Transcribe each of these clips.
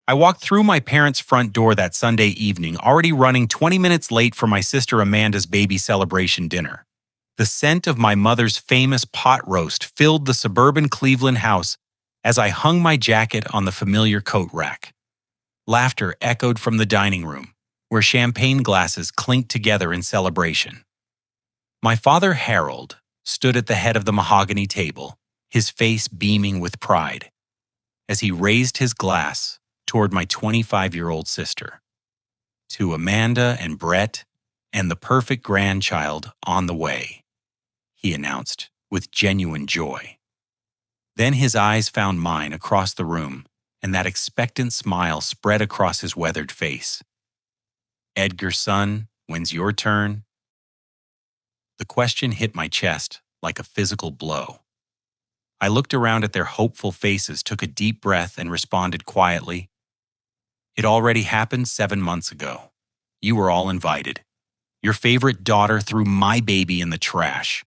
I walked through my parents' front door that Sunday evening, already running 20 minutes late for my sister Amanda's baby celebration dinner. The scent of my mother's famous pot roast filled the suburban Cleveland house as I hung my jacket on the familiar coat rack. Laughter echoed from the dining room, where champagne glasses clinked together in celebration. My father, Harold, stood at the head of the mahogany table, his face beaming with pride, as he raised his glass toward my 25-year-old sister. To Amanda and Brett and the perfect grandchild on the way, he announced with genuine joy. Then his eyes found mine across the room, and that expectant smile spread across his weathered face. Edgar, son, when's your turn? The question hit my chest like a physical blow. I looked around at their hopeful faces, took a deep breath, and responded quietly, "It already happened 7 months ago. You were all invited. Your favorite daughter threw my baby in the trash."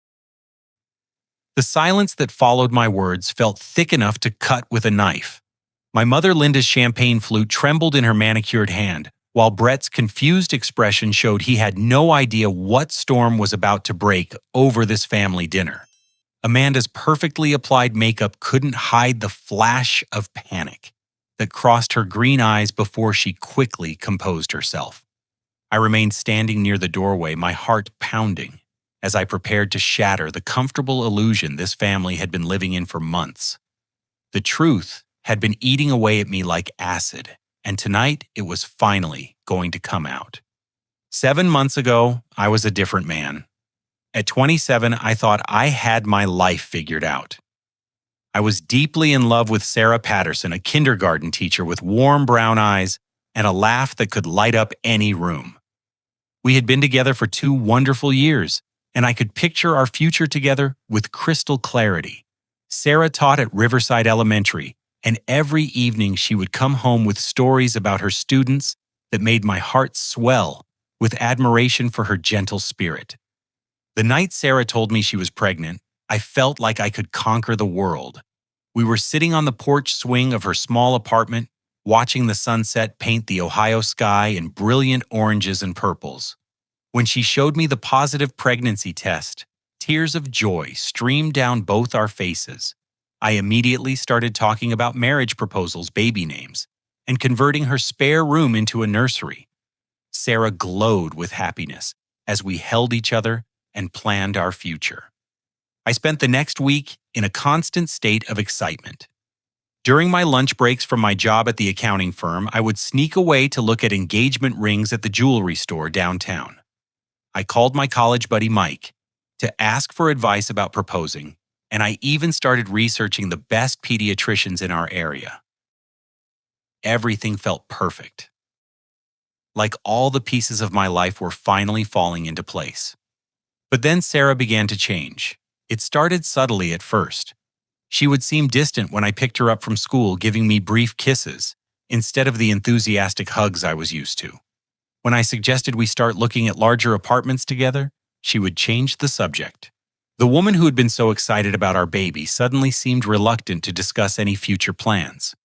The silence that followed my words felt thick enough to cut with a knife. My mother Linda's champagne flute trembled in her manicured hand, while Brett's confused expression showed he had no idea what storm was about to break over this family dinner. Amanda's perfectly applied makeup couldn't hide the flash of panic that crossed her green eyes before she quickly composed herself. I remained standing near the doorway, my heart pounding, as I prepared to shatter the comfortable illusion this family had been living in for months. The truth had been eating away at me like acid, and tonight it was finally going to come out. 7 months ago, I was a different man. At 27, I thought I had my life figured out. I was deeply in love with Sarah Patterson, a kindergarten teacher with warm brown eyes and a laugh that could light up any room. We had been together for 2 wonderful years, and I could picture our future together with crystal clarity. Sarah taught at Riverside Elementary, and every evening she would come home with stories about her students that made my heart swell with admiration for her gentle spirit. The night Sarah told me she was pregnant, I felt like I could conquer the world. We were sitting on the porch swing of her small apartment, watching the sunset paint the Ohio sky in brilliant oranges and purples. When she showed me the positive pregnancy test, tears of joy streamed down both our faces. I immediately started talking about marriage proposals, baby names, and converting her spare room into a nursery. Sarah glowed with happiness as we held each other and planned our future. I spent the next week in a constant state of excitement. During my lunch breaks from my job at the accounting firm, I would sneak away to look at engagement rings at the jewelry store downtown. I called my college buddy Mike to ask for advice about proposing, and I even started researching the best pediatricians in our area. Everything felt perfect. Like all the pieces of my life were finally falling into place. But then Sarah began to change. It started subtly at first. She would seem distant when I picked her up from school, giving me brief kisses instead of the enthusiastic hugs I was used to. When I suggested we start looking at larger apartments together, she would change the subject. The woman who had been so excited about our baby suddenly seemed reluctant to discuss any future plans.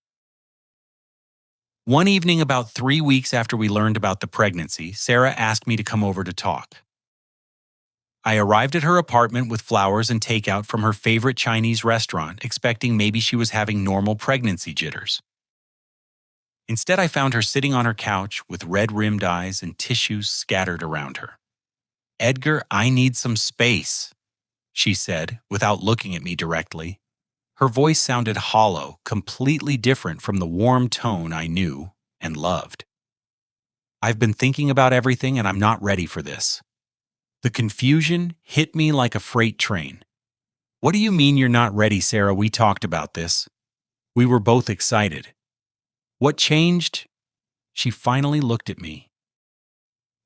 One evening, about 3 weeks after we learned about the pregnancy, Sarah asked me to come over to talk. I arrived at her apartment with flowers and takeout from her favorite Chinese restaurant, expecting maybe she was having normal pregnancy jitters. Instead, I found her sitting on her couch with red-rimmed eyes and tissues scattered around her. "Edgar, I need some space," she said, without looking at me directly. Her voice sounded hollow, completely different from the warm tone I knew and loved. "I've been thinking about everything, and I'm not ready for this." The confusion hit me like a freight train. "What do you mean you're not ready, Sarah? We talked about this." We were both excited. "What changed?" She finally looked at me,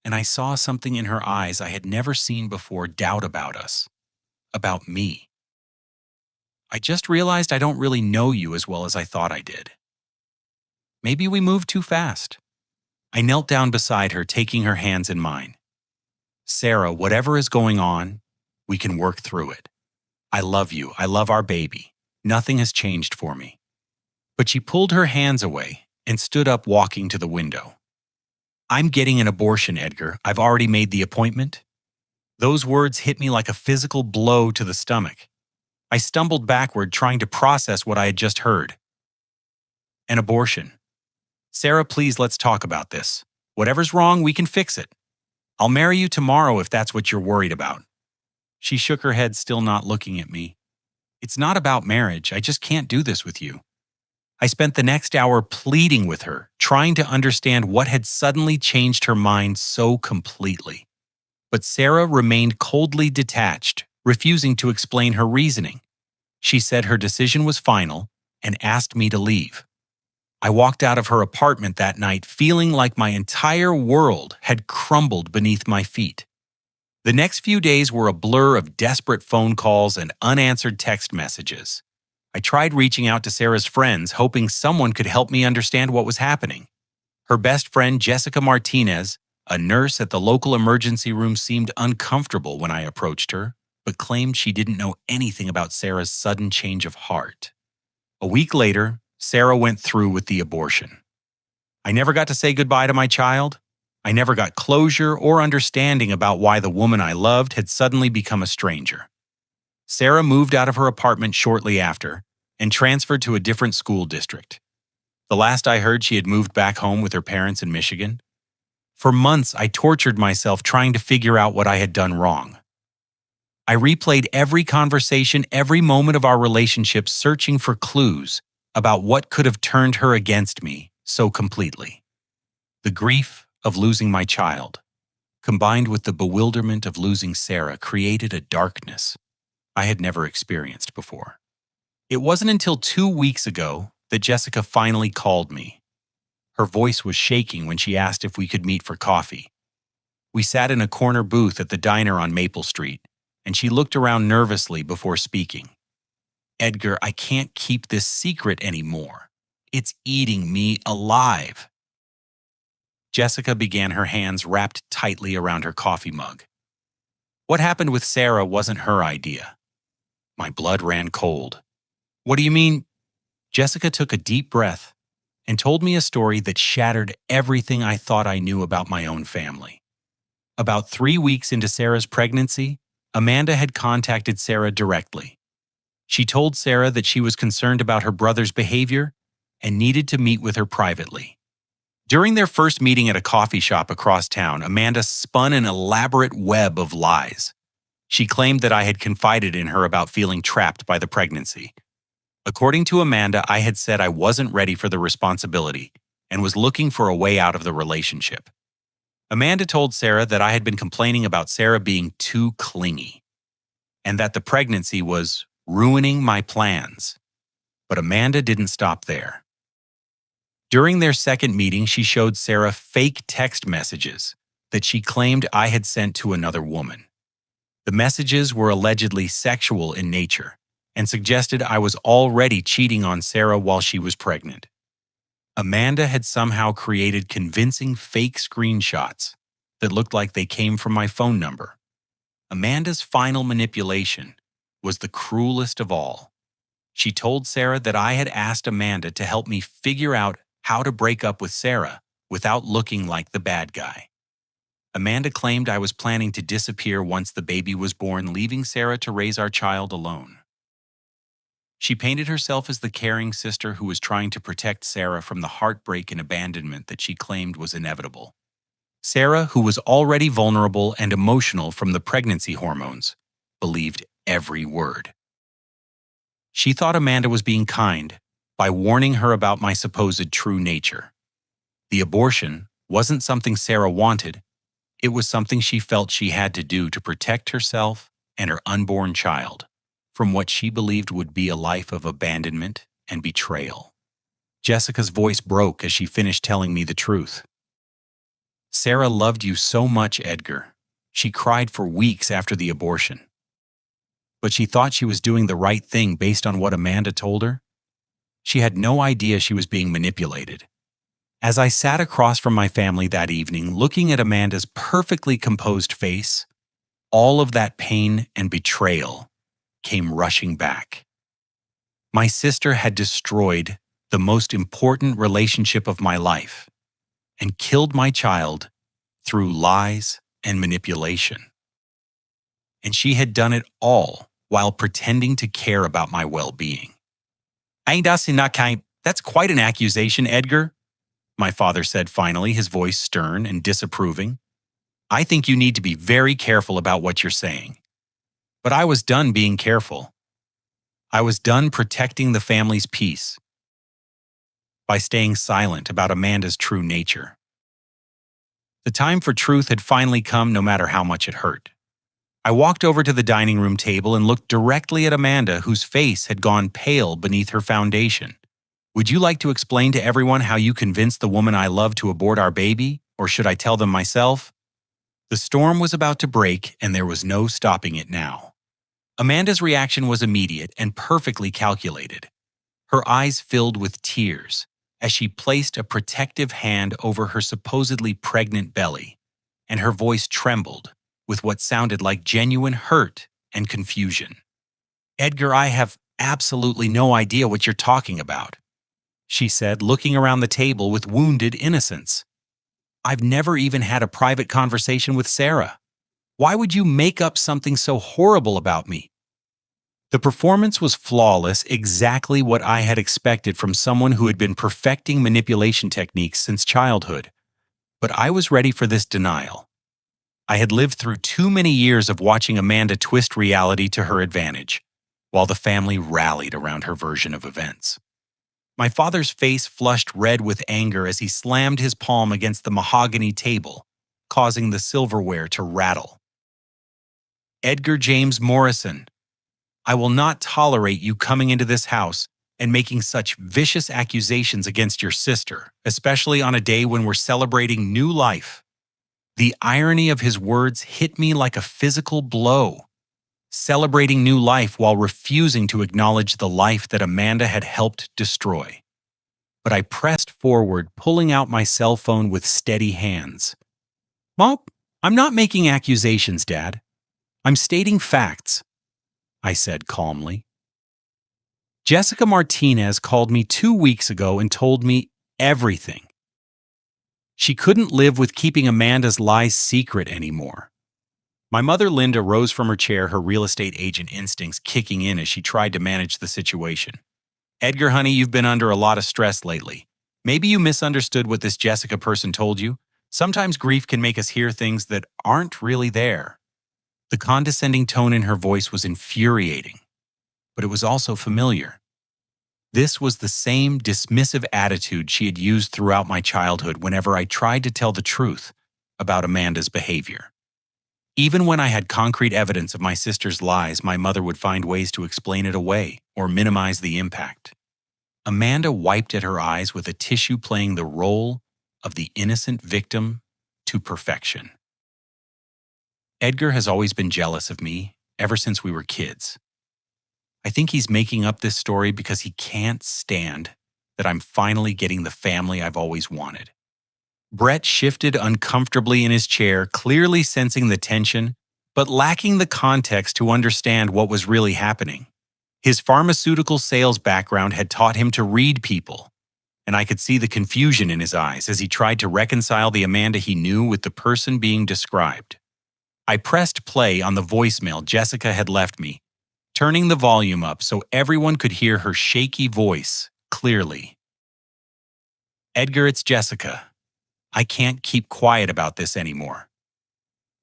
and I saw something in her eyes I had never seen before: doubt about us, about me. "I just realized I don't really know you as well as I thought I did. Maybe we moved too fast." I knelt down beside her, taking her hands in mine. "Sarah, whatever is going on, we can work through it. I love you. I love our baby. Nothing has changed for me." But she pulled her hands away, and stood up, walking to the window. "I'm getting an abortion, Edgar. I've already made the appointment." Those words hit me like a physical blow to the stomach. I stumbled backward, trying to process what I had just heard. "An abortion. Sarah, please, let's talk about this. Whatever's wrong, we can fix it. I'll marry you tomorrow if that's what you're worried about." She shook her head, still not looking at me. "It's not about marriage. I just can't do this with you." I spent the next hour pleading with her, trying to understand what had suddenly changed her mind so completely. But Sarah remained coldly detached, refusing to explain her reasoning. She said her decision was final and asked me to leave. I walked out of her apartment that night feeling like my entire world had crumbled beneath my feet. The next few days were a blur of desperate phone calls and unanswered text messages. I tried reaching out to Sarah's friends, hoping someone could help me understand what was happening. Her best friend, Jessica Martinez, a nurse at the local emergency room, seemed uncomfortable when I approached her, but claimed she didn't know anything about Sarah's sudden change of heart. A week later, Sarah went through with the abortion. I never got to say goodbye to my child. I never got closure or understanding about why the woman I loved had suddenly become a stranger. Sarah moved out of her apartment shortly after and transferred to a different school district. The last I heard, she had moved back home with her parents in Michigan. For months, I tortured myself trying to figure out what I had done wrong. I replayed every conversation, every moment of our relationship, searching for clues about what could have turned her against me so completely. The grief of losing my child, combined with the bewilderment of losing Sarah, created a darkness I had never experienced before. It wasn't until 2 weeks ago that Jessica finally called me. Her voice was shaking when she asked if we could meet for coffee. We sat in a corner booth at the diner on Maple Street, and she looked around nervously before speaking. "Edgar, I can't keep this secret anymore. It's eating me alive." Jessica began, her hands wrapped tightly around her coffee mug. What happened with Sarah wasn't her idea. My blood ran cold. "What do you mean?" Jessica took a deep breath and told me a story that shattered everything I thought I knew about my own family. About 3 weeks into Sarah's pregnancy, Amanda had contacted Sarah directly. She told Sarah that she was concerned about her brother's behavior and needed to meet with her privately. During their first meeting at a coffee shop across town, Amanda spun an elaborate web of lies. She claimed that I had confided in her about feeling trapped by the pregnancy. According to Amanda, I had said I wasn't ready for the responsibility and was looking for a way out of the relationship. Amanda told Sarah that I had been complaining about Sarah being too clingy and that the pregnancy was ruining my plans. But Amanda didn't stop there. During their second meeting, she showed Sarah fake text messages that she claimed I had sent to another woman. The messages were allegedly sexual in nature and suggested I was already cheating on Sarah while she was pregnant. Amanda had somehow created convincing fake screenshots that looked like they came from my phone number. Amanda's final manipulation was the cruelest of all. She told Sarah that I had asked Amanda to help me figure out how to break up with Sarah without looking like the bad guy. Amanda claimed I was planning to disappear once the baby was born, leaving Sarah to raise our child alone. She painted herself as the caring sister who was trying to protect Sarah from the heartbreak and abandonment that she claimed was inevitable. Sarah, who was already vulnerable and emotional from the pregnancy hormones, believed every word. She thought Amanda was being kind by warning her about my supposed true nature. The abortion wasn't something Sarah wanted. It was something she felt she had to do to protect herself and her unborn child from what she believed would be a life of abandonment and betrayal. Jessica's voice broke as she finished telling me the truth. "Sarah loved you so much, Edgar. She cried for weeks after the abortion. But she thought she was doing the right thing based on what Amanda told her. She had no idea she was being manipulated." As I sat across from my family that evening, looking at Amanda's perfectly composed face, all of that pain and betrayal came rushing back. My sister had destroyed the most important relationship of my life, and killed my child through lies and manipulation. And she had done it all while pretending to care about my well-being. That's quite an accusation, Edgar, my father said finally, his voice stern and disapproving. I think you need to be very careful about what you're saying. But I was done being careful. I was done protecting the family's peace by staying silent about Amanda's true nature. The time for truth had finally come, no matter how much it hurt. I walked over to the dining room table and looked directly at Amanda, whose face had gone pale beneath her foundation. Would you like to explain to everyone how you convinced the woman I love to abort our baby, or should I tell them myself? The storm was about to break, and there was no stopping it now. Amanda's reaction was immediate and perfectly calculated. Her eyes filled with tears as she placed a protective hand over her supposedly pregnant belly, and her voice trembled with what sounded like genuine hurt and confusion. Edgar, I have absolutely no idea what you're talking about, she said, looking around the table with wounded innocence. I've never even had a private conversation with Sarah. Why would you make up something so horrible about me? The performance was flawless, exactly what I had expected from someone who had been perfecting manipulation techniques since childhood. But I was ready for this denial. I had lived through too many years of watching Amanda twist reality to her advantage, while the family rallied around her version of events. My father's face flushed red with anger as he slammed his palm against the mahogany table, causing the silverware to rattle. Edgar James Morrison, I will not tolerate you coming into this house and making such vicious accusations against your sister, especially on a day when we're celebrating new life. The irony of his words hit me like a physical blow. Celebrating new life while refusing to acknowledge the life that Amanda had helped destroy. But I pressed forward, pulling out my cell phone with steady hands. Mom, I'm not making accusations, Dad. I'm stating facts, I said calmly. Jessica Martinez called me 2 weeks ago and told me everything. She couldn't live with keeping Amanda's lies secret anymore. My mother, Linda, rose from her chair, her real estate agent instincts kicking in as she tried to manage the situation. Edgar, honey, you've been under a lot of stress lately. Maybe you misunderstood what this Jessica person told you. Sometimes grief can make us hear things that aren't really there. The condescending tone in her voice was infuriating, but it was also familiar. This was the same dismissive attitude she had used throughout my childhood whenever I tried to tell the truth about Amanda's behavior. Even when I had concrete evidence of my sister's lies, my mother would find ways to explain it away or minimize the impact. Amanda wiped at her eyes with a tissue, playing the role of the innocent victim to perfection. Edgar has always been jealous of me ever since we were kids. I think he's making up this story because he can't stand that I'm finally getting the family I've always wanted. Brett shifted uncomfortably in his chair, clearly sensing the tension, but lacking the context to understand what was really happening. His pharmaceutical sales background had taught him to read people, and I could see the confusion in his eyes as he tried to reconcile the Amanda he knew with the person being described. I pressed play on the voicemail Jessica had left me, turning the volume up so everyone could hear her shaky voice clearly. Edgar, it's Jessica. I can't keep quiet about this anymore.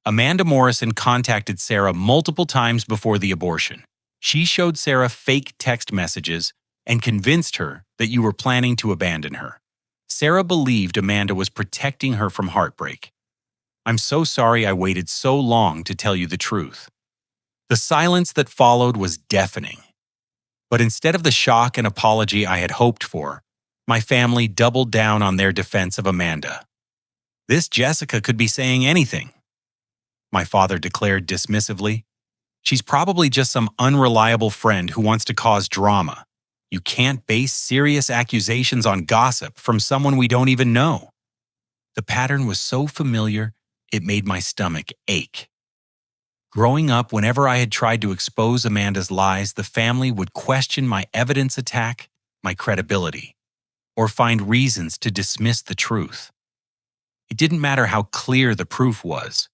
Amanda Morrison contacted Sarah multiple times before the abortion. She showed Sarah fake text messages and convinced her that you were planning to abandon her. Sarah believed Amanda was protecting her from heartbreak. I'm so sorry I waited so long to tell you the truth. The silence that followed was deafening. But instead of the shock and apology I had hoped for, my family doubled down on their defense of Amanda. This Jessica could be saying anything, my father declared dismissively. She's probably just some unreliable friend who wants to cause drama. You can't base serious accusations on gossip from someone we don't even know. The pattern was so familiar, it made my stomach ache. Growing up, whenever I had tried to expose Amanda's lies, the family would question my evidence attack, my credibility. or find reasons to dismiss the truth. It didn't matter how clear the proof was.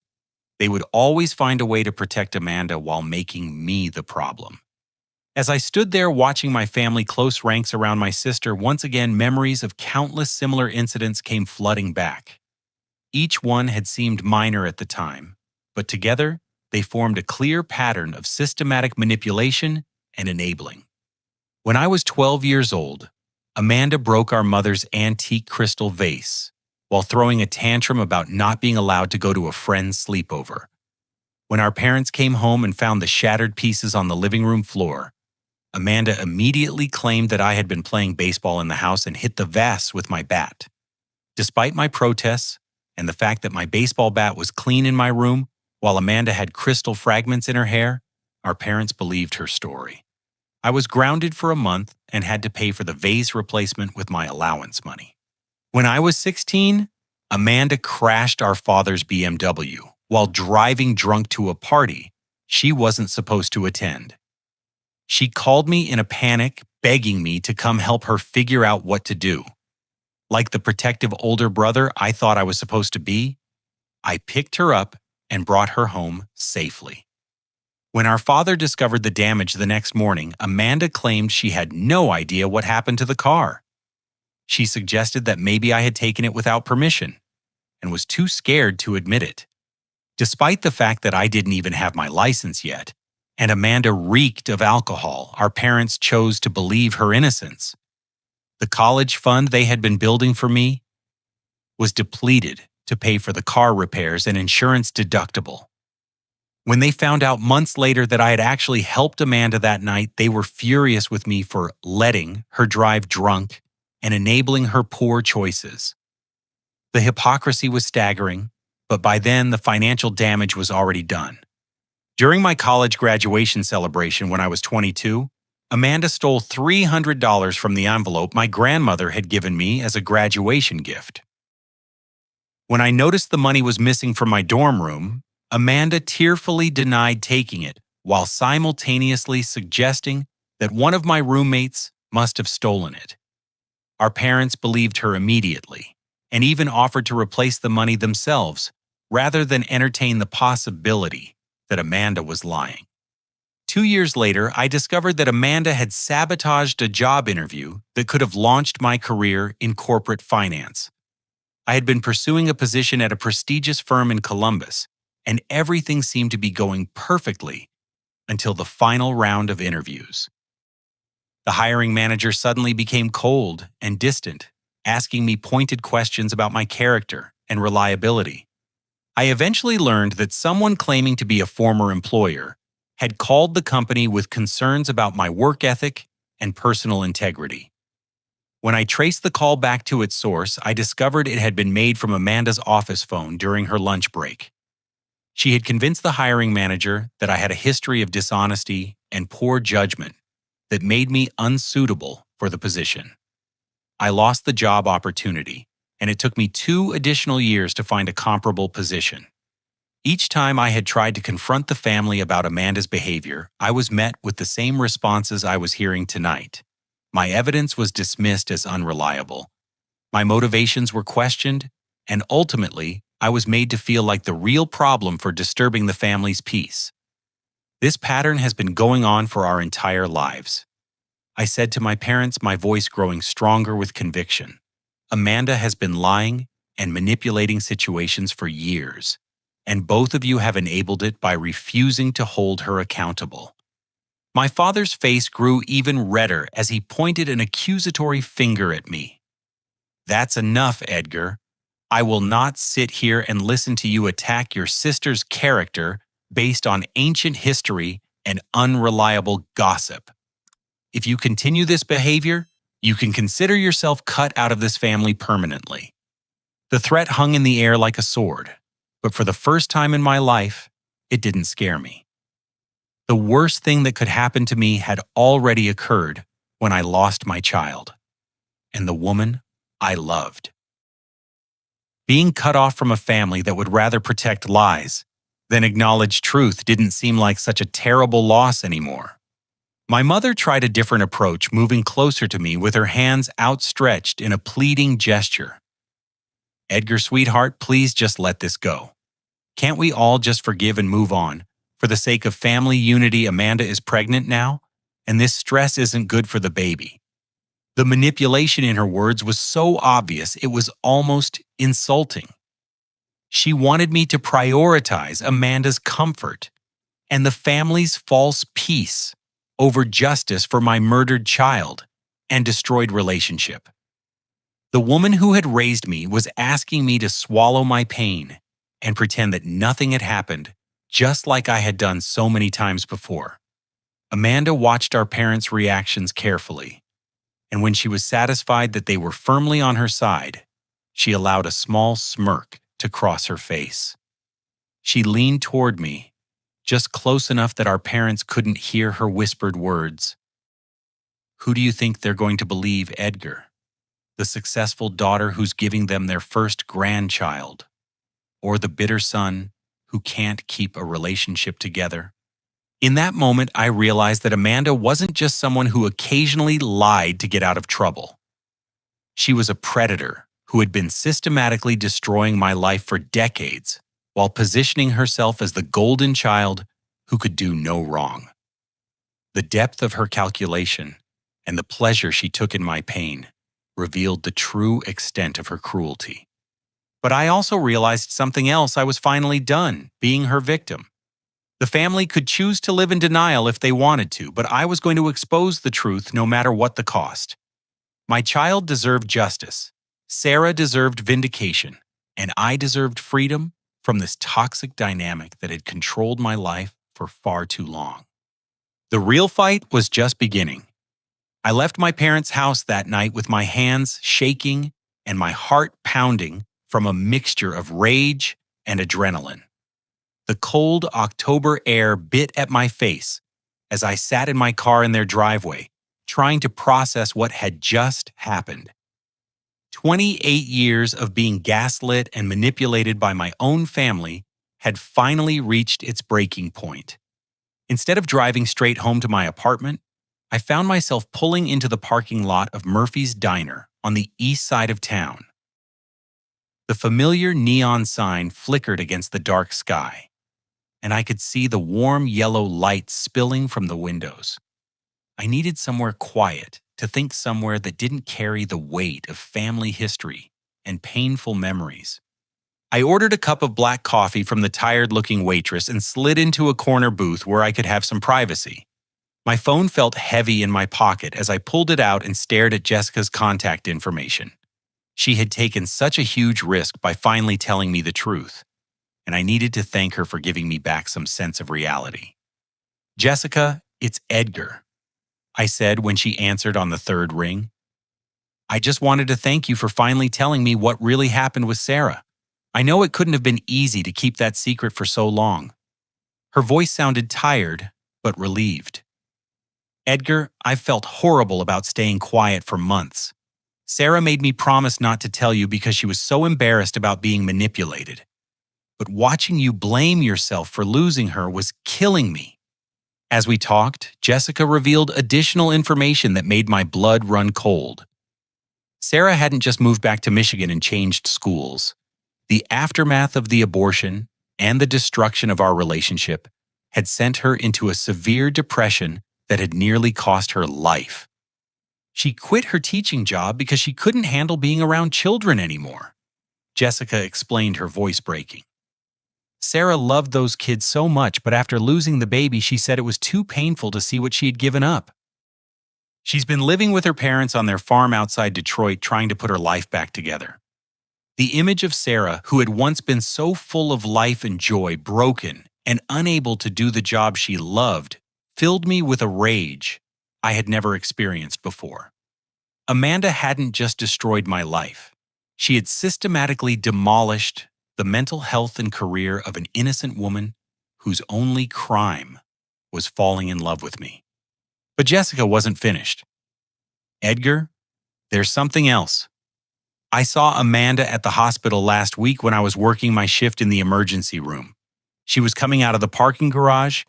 They would always find a way to protect Amanda while making me the problem. As I stood there watching my family close ranks around my sister, once again memories of countless similar incidents came flooding back. Each one had seemed minor at the time, but together they formed a clear pattern of systematic manipulation and enabling. When I was 12 years old, Amanda broke our mother's antique crystal vase while throwing a tantrum about not being allowed to go to a friend's sleepover. When our parents came home and found the shattered pieces on the living room floor, Amanda immediately claimed that I had been playing baseball in the house and hit the vase with my bat. Despite my protests and the fact that my baseball bat was clean in my room while Amanda had crystal fragments in her hair, our parents believed her story. I was grounded for a month and had to pay for the vase replacement with my allowance money. When I was 16, Amanda crashed our father's BMW while driving drunk to a party she wasn't supposed to attend. She called me in a panic, begging me to come help her figure out what to do. Like the protective older brother I thought I was supposed to be, I picked her up and brought her home safely. When our father discovered the damage the next morning, Amanda claimed she had no idea what happened to the car. She suggested that maybe I had taken it without permission and was too scared to admit it. Despite the fact that I didn't even have my license yet, and Amanda reeked of alcohol, our parents chose to believe her innocence. The college fund they had been building for me was depleted to pay for the car repairs and insurance deductible. When they found out months later that I had actually helped Amanda that night, they were furious with me for letting her drive drunk and enabling her poor choices. The hypocrisy was staggering, but by then the financial damage was already done. During my college graduation celebration when I was 22, Amanda stole $300 from the envelope my grandmother had given me as a graduation gift. When I noticed the money was missing from my dorm room, Amanda tearfully denied taking it while simultaneously suggesting that one of my roommates must have stolen it. Our parents believed her immediately and even offered to replace the money themselves rather than entertain the possibility that Amanda was lying. 2 years later, I discovered that Amanda had sabotaged a job interview that could have launched my career in corporate finance. I had been pursuing a position at a prestigious firm in Columbus, and everything seemed to be going perfectly until the final round of interviews. The hiring manager suddenly became cold and distant, asking me pointed questions about my character and reliability. I eventually learned that someone claiming to be a former employer had called the company with concerns about my work ethic and personal integrity. When I traced the call back to its source, I discovered it had been made from Amanda's office phone during her lunch break. She had convinced the hiring manager that I had a history of dishonesty and poor judgment that made me unsuitable for the position. I lost the job opportunity, and it took me 2 additional years to find a comparable position. Each time I had tried to confront the family about Amanda's behavior, I was met with the same responses I was hearing tonight. My evidence was dismissed as unreliable. My motivations were questioned, and ultimately, I was made to feel like the real problem for disturbing the family's peace. This pattern has been going on for our entire lives. I said to my parents, my voice growing stronger with conviction. Amanda has been lying and manipulating situations for years, and both of you have enabled it by refusing to hold her accountable. My father's face grew even redder as he pointed an accusatory finger at me. That's enough, Edgar. I will not sit here and listen to you attack your sister's character based on ancient history and unreliable gossip. If you continue this behavior, you can consider yourself cut out of this family permanently. The threat hung in the air like a sword, but for the first time in my life, it didn't scare me. The worst thing that could happen to me had already occurred when I lost my child, and the woman I loved. Being cut off from a family that would rather protect lies than acknowledge truth didn't seem like such a terrible loss anymore. My mother tried a different approach, moving closer to me with her hands outstretched in a pleading gesture. Edgar, sweetheart, please just let this go. Can't we all just forgive and move on? For the sake of family unity, Amanda is pregnant now, and this stress isn't good for the baby. The manipulation in her words was so obvious it was almost insulting. She wanted me to prioritize Amanda's comfort and the family's false peace over justice for my murdered child and destroyed relationship. The woman who had raised me was asking me to swallow my pain and pretend that nothing had happened, just like I had done so many times before. Amanda watched our parents' reactions carefully, and when she was satisfied that they were firmly on her side, she allowed a small smirk to cross her face. She leaned toward me, just close enough that our parents couldn't hear her whispered words. Who do you think they're going to believe, Edgar? The successful daughter who's giving them their first grandchild, or the bitter son who can't keep a relationship together? In that moment, I realized that Amanda wasn't just someone who occasionally lied to get out of trouble. She was a predator who had been systematically destroying my life for decades while positioning herself as the golden child who could do no wrong. The depth of her calculation and the pleasure she took in my pain revealed the true extent of her cruelty. But I also realized something else. I was finally done being her victim. The family could choose to live in denial if they wanted to, but I was going to expose the truth no matter what the cost. My child deserved justice, Sarah deserved vindication, and I deserved freedom from this toxic dynamic that had controlled my life for far too long. The real fight was just beginning. I left my parents' house that night with my hands shaking and my heart pounding from a mixture of rage and adrenaline. The cold October air bit at my face as I sat in my car in their driveway, trying to process what had just happened. 28 years of being gaslit and manipulated by my own family had finally reached its breaking point. Instead of driving straight home to my apartment, I found myself pulling into the parking lot of Murphy's Diner on the east side of town. The familiar neon sign flickered against the dark sky, and I could see the warm yellow light spilling from the windows. I needed somewhere quiet, to think somewhere that didn't carry the weight of family history and painful memories. I ordered a cup of black coffee from the tired-looking waitress and slid into a corner booth where I could have some privacy. My phone felt heavy in my pocket as I pulled it out and stared at Jessica's contact information. She had taken such a huge risk by finally telling me the truth, and I needed to thank her for giving me back some sense of reality. "Jessica, it's Edgar," I said when she answered on the third ring. "I just wanted to thank you for finally telling me what really happened with Sarah. I know it couldn't have been easy to keep that secret for so long." Her voice sounded tired, but relieved. "Edgar, I've felt horrible about staying quiet for months. Sarah made me promise not to tell you because she was so embarrassed about being manipulated. But watching you blame yourself for losing her was killing me." As we talked, Jessica revealed additional information that made my blood run cold. Sarah hadn't just moved back to Michigan and changed schools. The aftermath of the abortion and the destruction of our relationship had sent her into a severe depression that had nearly cost her life. She quit her teaching job because she couldn't handle being around children anymore. Jessica explained, her voice breaking. Sarah loved those kids so much, but after losing the baby, she said it was too painful to see what she had given up. She's been living with her parents on their farm outside Detroit, trying to put her life back together. The image of Sarah, who had once been so full of life and joy, broken and unable to do the job she loved, filled me with a rage I had never experienced before. Amanda hadn't just destroyed my life. She had systematically demolished the mental health and career of an innocent woman whose only crime was falling in love with me. But Jessica wasn't finished. "Edgar, there's something else. I saw Amanda at the hospital last week when I was working my shift in the emergency room. She was coming out of the parking garage,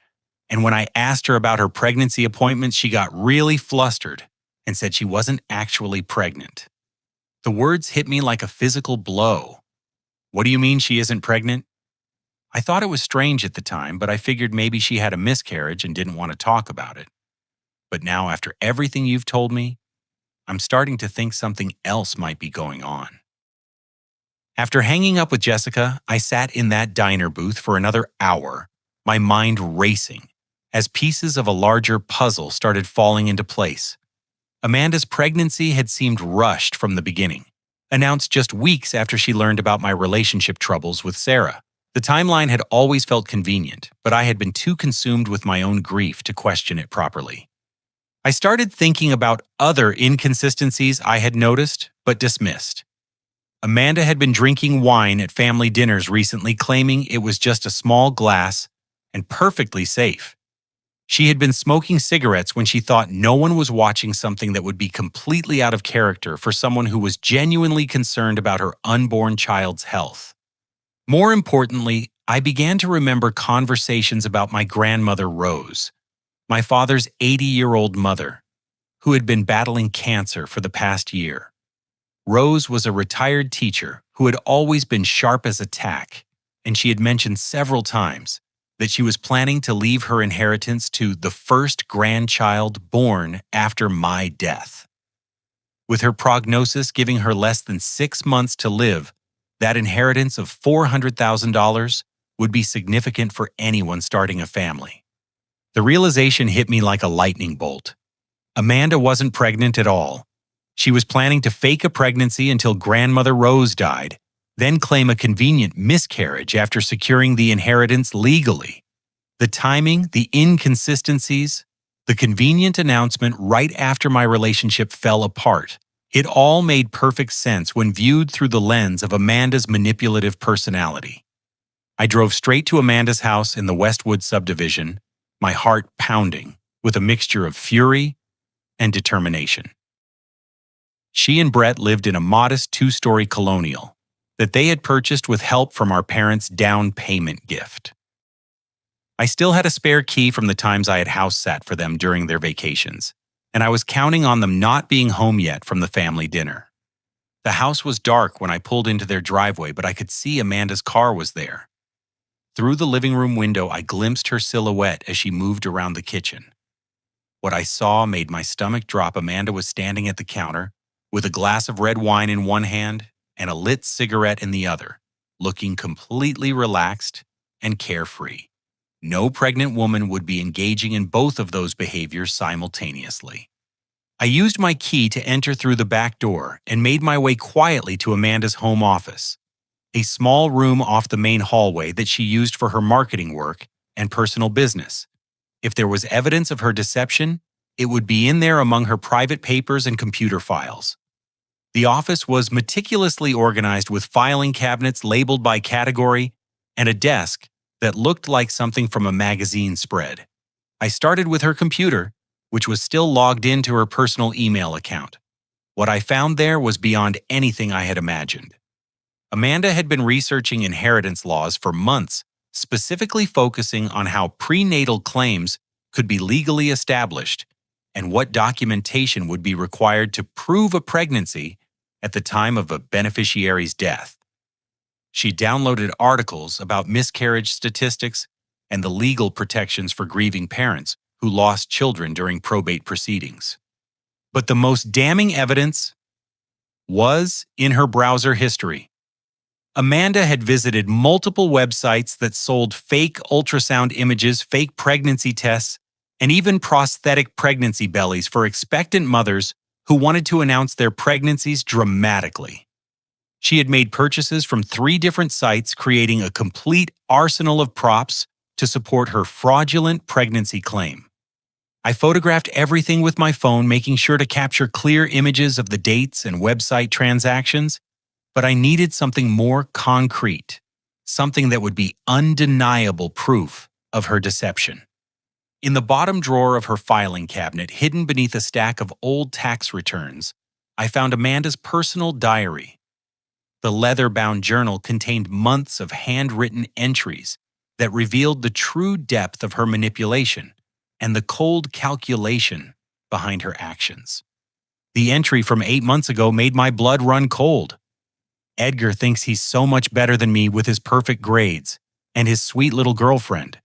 And when I asked her about her pregnancy appointment, she got really flustered and said she wasn't actually pregnant. The words hit me like a physical blow. What do you mean she isn't pregnant? I thought it was strange at the time, but I figured maybe she had a miscarriage and didn't want to talk about it. But now, after everything you've told me, I'm starting to think something else might be going on. After hanging up with Jessica, I sat in that diner booth for another hour, my mind racing, as pieces of a larger puzzle started falling into place. Amanda's pregnancy had seemed rushed from the beginning, announced just weeks after she learned about my relationship troubles with Sarah. The timeline had always felt convenient, but I had been too consumed with my own grief to question it properly. I started thinking about other inconsistencies I had noticed but dismissed. Amanda had been drinking wine at family dinners recently, claiming it was just a small glass and perfectly safe. She had been smoking cigarettes when she thought no one was watching, something that would be completely out of character for someone who was genuinely concerned about her unborn child's health. More importantly, I began to remember conversations about my grandmother Rose, my father's 80-year-old mother, who had been battling cancer for the past year. Rose was a retired teacher who had always been sharp as a tack, and she had mentioned several times that she was planning to leave her inheritance to the first grandchild born after my death. With her prognosis giving her less than 6 months to live, that inheritance of $400,000 would be significant for anyone starting a family. The realization hit me like a lightning bolt. Amanda wasn't pregnant at all. She was planning to fake a pregnancy until grandmother Rose died, then claim a convenient miscarriage after securing the inheritance legally. The timing, the inconsistencies, the convenient announcement right after my relationship fell apart. It all made perfect sense when viewed through the lens of Amanda's manipulative personality. I drove straight to Amanda's house in the Westwood subdivision, my heart pounding with a mixture of fury and determination. She and Brett lived in a modest 2-story colonial that they had purchased with help from our parents' down payment gift. I still had a spare key from the times I had house sat for them during their vacations, and I was counting on them not being home yet from the family dinner. The house was dark when I pulled into their driveway, but I could see Amanda's car was there. Through the living room window, I glimpsed her silhouette as she moved around the kitchen. What I saw made my stomach drop. Amanda was standing at the counter, with a glass of red wine in one hand and a lit cigarette in the other, looking completely relaxed and carefree. No pregnant woman would be engaging in both of those behaviors simultaneously. I used my key to enter through the back door and made my way quietly to Amanda's home office, a small room off the main hallway that she used for her marketing work and personal business. If there was evidence of her deception, it would be in there among her private papers and computer files. The office was meticulously organized with filing cabinets labeled by category and a desk that looked like something from a magazine spread. I started with her computer, which was still logged into her personal email account. What I found there was beyond anything I had imagined. Amanda had been researching inheritance laws for months, specifically focusing on how prenatal claims could be legally established and what documentation would be required to prove a pregnancy at the time of a beneficiary's death. She downloaded articles about miscarriage statistics and the legal protections for grieving parents who lost children during probate proceedings. But the most damning evidence was in her browser history. Amanda had visited multiple websites that sold fake ultrasound images, fake pregnancy tests, and even prosthetic pregnancy bellies for expectant mothers who wanted to announce their pregnancies dramatically. She had made purchases from 3 different sites, creating a complete arsenal of props to support her fraudulent pregnancy claim. I photographed everything with my phone, making sure to capture clear images of the dates and website transactions, but I needed something more concrete, something that would be undeniable proof of her deception. In the bottom drawer of her filing cabinet, hidden beneath a stack of old tax returns, I found Amanda's personal diary. The leather-bound journal contained months of handwritten entries that revealed the true depth of her manipulation and the cold calculation behind her actions. The entry from 8 months ago made my blood run cold. Edgar thinks he's so much better than me with his perfect grades and his sweet little girlfriend.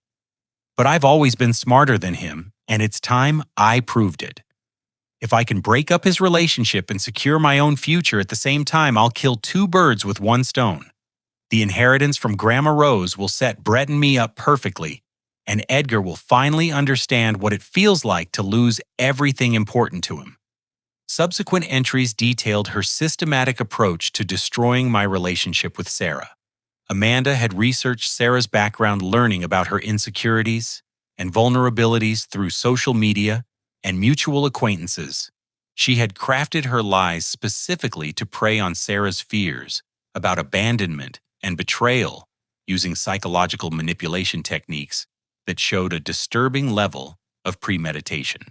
But I've always been smarter than him, and it's time I proved it. If I can break up his relationship and secure my own future at the same time, I'll kill two birds with one stone. The inheritance from Grandma Rose will set Brett and me up perfectly, and Edgar will finally understand what it feels like to lose everything important to him. Subsequent entries detailed her systematic approach to destroying my relationship with Sarah. Amanda had researched Sarah's background, learning about her insecurities and vulnerabilities through social media and mutual acquaintances. She had crafted her lies specifically to prey on Sarah's fears about abandonment and betrayal, using psychological manipulation techniques that showed a disturbing level of premeditation.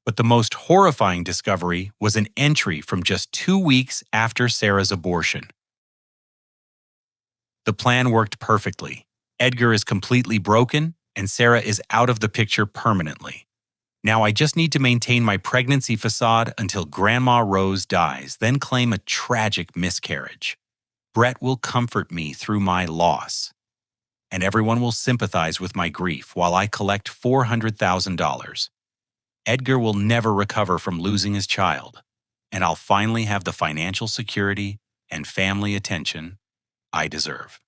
But the most horrifying discovery was an entry from just 2 weeks after Sarah's abortion. The plan worked perfectly. Edgar is completely broken, and Sarah is out of the picture permanently. Now I just need to maintain my pregnancy facade until Grandma Rose dies, then claim a tragic miscarriage. Brett will comfort me through my loss, and everyone will sympathize with my grief while I collect $400,000. Edgar will never recover from losing his child, and I'll finally have the financial security and family attention I deserve.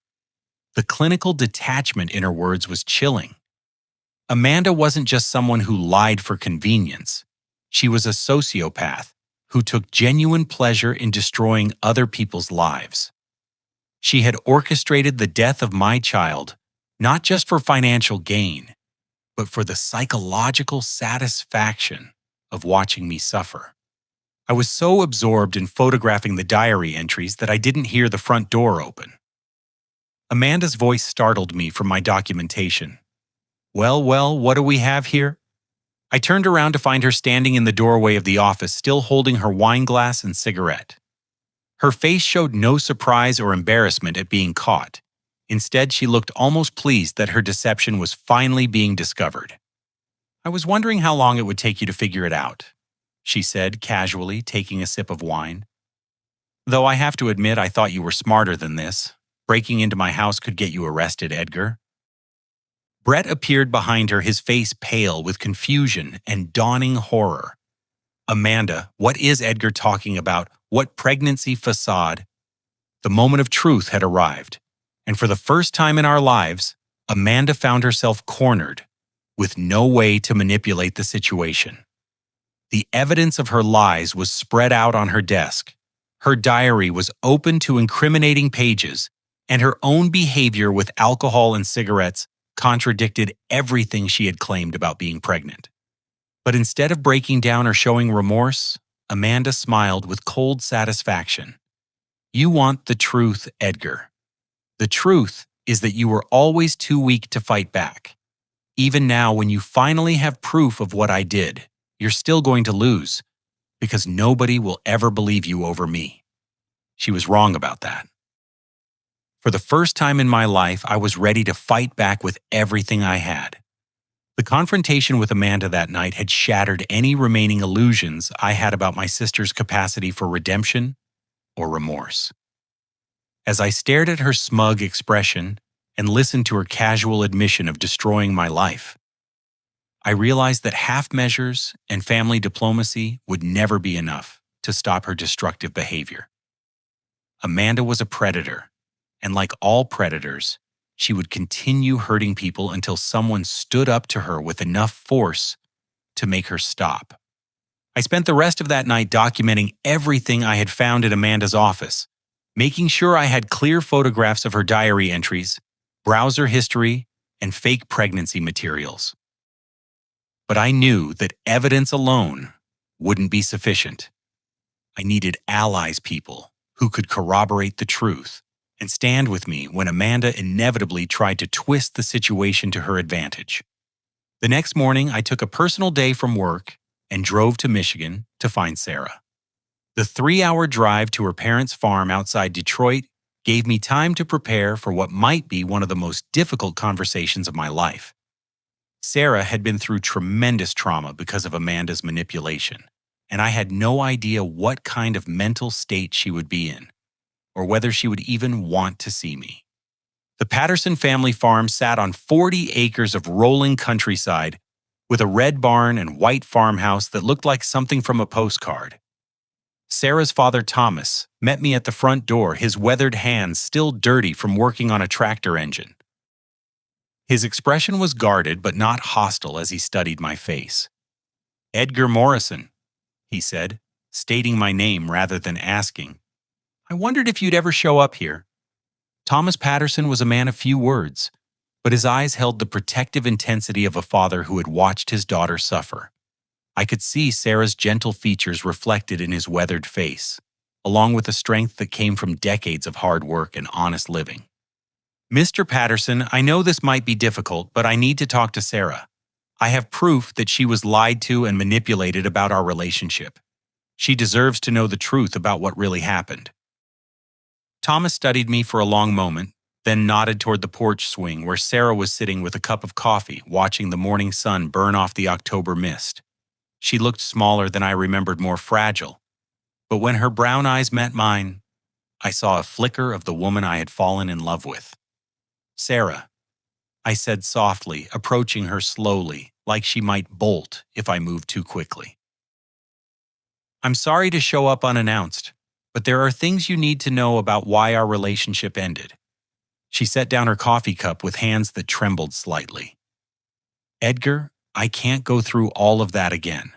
The clinical detachment in her words was chilling. Amanda wasn't just someone who lied for convenience. She was a sociopath who took genuine pleasure in destroying other people's lives. She had orchestrated the death of my child, not just for financial gain, but for the psychological satisfaction of watching me suffer. I was so absorbed in photographing the diary entries that I didn't hear the front door open. Amanda's voice startled me from my documentation. Well, what do we have here? I turned around to find her standing in the doorway of the office, still holding her wine glass and cigarette. Her face showed no surprise or embarrassment at being caught. Instead, she looked almost pleased that her deception was finally being discovered. I was wondering how long it would take you to figure it out, she said casually, taking a sip of wine. Though I have to admit, I thought you were smarter than this. Breaking into my house could get you arrested, Edgar. Brett appeared behind her, his face pale with confusion and dawning horror. Amanda, what is Edgar talking about? What pregnancy facade? The moment of truth had arrived, and for the first time in our lives, Amanda found herself cornered, with no way to manipulate the situation. The evidence of her lies was spread out on her desk. Her diary was open to incriminating pages, and her own behavior with alcohol and cigarettes contradicted everything she had claimed about being pregnant. But instead of breaking down or showing remorse, Amanda smiled with cold satisfaction. You want the truth, Edgar. The truth is that you were always too weak to fight back. Even now, when you finally have proof of what I did, you're still going to lose, because nobody will ever believe you over me. She was wrong about that. For the first time in my life, I was ready to fight back with everything I had. The confrontation with Amanda that night had shattered any remaining illusions I had about my sister's capacity for redemption or remorse. As I stared at her smug expression and listened to her casual admission of destroying my life, I realized that half measures and family diplomacy would never be enough to stop her destructive behavior. Amanda was a predator, and like all predators, she would continue hurting people until someone stood up to her with enough force to make her stop. I spent the rest of that night documenting everything I had found in Amanda's office, making sure I had clear photographs of her diary entries, browser history, and fake pregnancy materials. But I knew that evidence alone wouldn't be sufficient. I needed allies, people who could corroborate the truth and stand with me when Amanda inevitably tried to twist the situation to her advantage. The next morning, I took a personal day from work and drove to Michigan to find Sarah. The 3-hour drive to her parents' farm outside Detroit gave me time to prepare for what might be one of the most difficult conversations of my life. Sarah had been through tremendous trauma because of Amanda's manipulation, and I had no idea what kind of mental state she would be in, or whether she would even want to see me. The Patterson family farm sat on 40 acres of rolling countryside with a red barn and white farmhouse that looked like something from a postcard. Sarah's father, Thomas, met me at the front door, his weathered hands still dirty from working on a tractor engine. His expression was guarded but not hostile as he studied my face. "Edgar Morrison," he said, stating my name rather than asking. "I wondered if you'd ever show up here." Thomas Patterson was a man of few words, but his eyes held the protective intensity of a father who had watched his daughter suffer. I could see Sarah's gentle features reflected in his weathered face, along with the strength that came from decades of hard work and honest living. "Mr. Patterson, I know this might be difficult, but I need to talk to Sarah. I have proof that she was lied to and manipulated about our relationship. She deserves to know the truth about what really happened." Thomas studied me for a long moment, then nodded toward the porch swing where Sarah was sitting with a cup of coffee, watching the morning sun burn off the October mist. She looked smaller than I remembered, more fragile, but when her brown eyes met mine, I saw a flicker of the woman I had fallen in love with. "Sarah," I said softly, approaching her slowly, like she might bolt if I moved too quickly. "I'm sorry to show up unannounced, but there are things you need to know about why our relationship ended." She set down her coffee cup with hands that trembled slightly. "Edgar, I can't go through all of that again.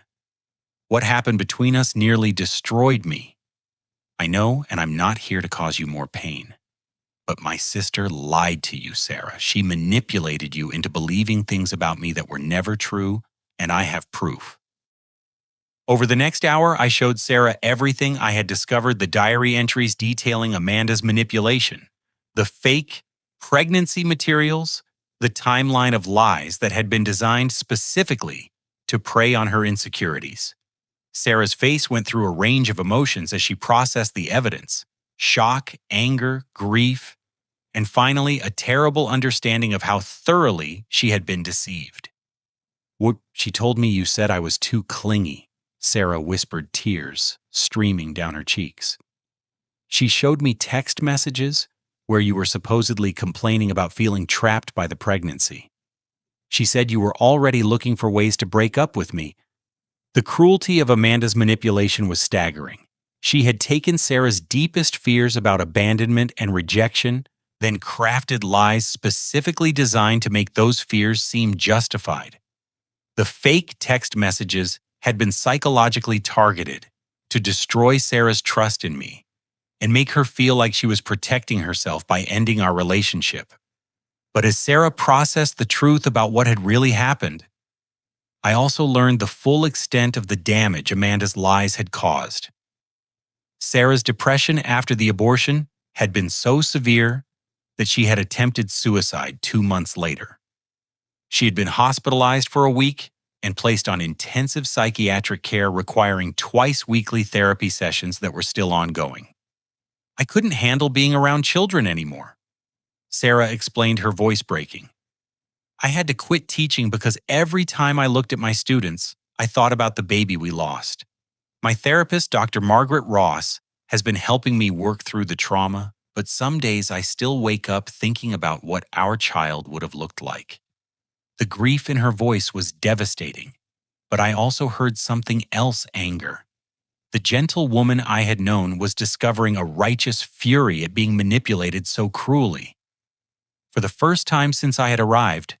What happened between us nearly destroyed me. I know, and I'm not here to cause you more pain. But my sister lied to you, Sarah. She manipulated you into believing things about me that were never true, and I have proof." Over the next hour, I showed Sarah everything I had discovered, the diary entries detailing Amanda's manipulation, the fake pregnancy materials, the timeline of lies that had been designed specifically to prey on her insecurities. Sarah's face went through a range of emotions as she processed the evidence: shock, anger, grief, and finally a terrible understanding of how thoroughly she had been deceived. She told me you said I was too clingy," Sarah whispered, tears streaming down her cheeks. "She showed me text messages where you were supposedly complaining about feeling trapped by the pregnancy. She said you were already looking for ways to break up with me." The cruelty of Amanda's manipulation was staggering. She had taken Sarah's deepest fears about abandonment and rejection, then crafted lies specifically designed to make those fears seem justified. The fake text messages had been psychologically targeted to destroy Sarah's trust in me and make her feel like she was protecting herself by ending our relationship. But as Sarah processed the truth about what had really happened, I also learned the full extent of the damage Amanda's lies had caused. Sarah's depression after the abortion had been so severe that she had attempted suicide 2 months later. She had been hospitalized for a week and placed on intensive psychiatric care requiring twice-weekly therapy sessions that were still ongoing. "I couldn't handle being around children anymore," Sarah explained, her voice breaking. "I had to quit teaching because every time I looked at my students, I thought about the baby we lost. My therapist, Dr. Margaret Ross, has been helping me work through the trauma, but some days I still wake up thinking about what our child would have looked like." The grief in her voice was devastating, but I also heard something else: anger. The gentle woman I had known was discovering a righteous fury at being manipulated so cruelly. For the first time since I had arrived,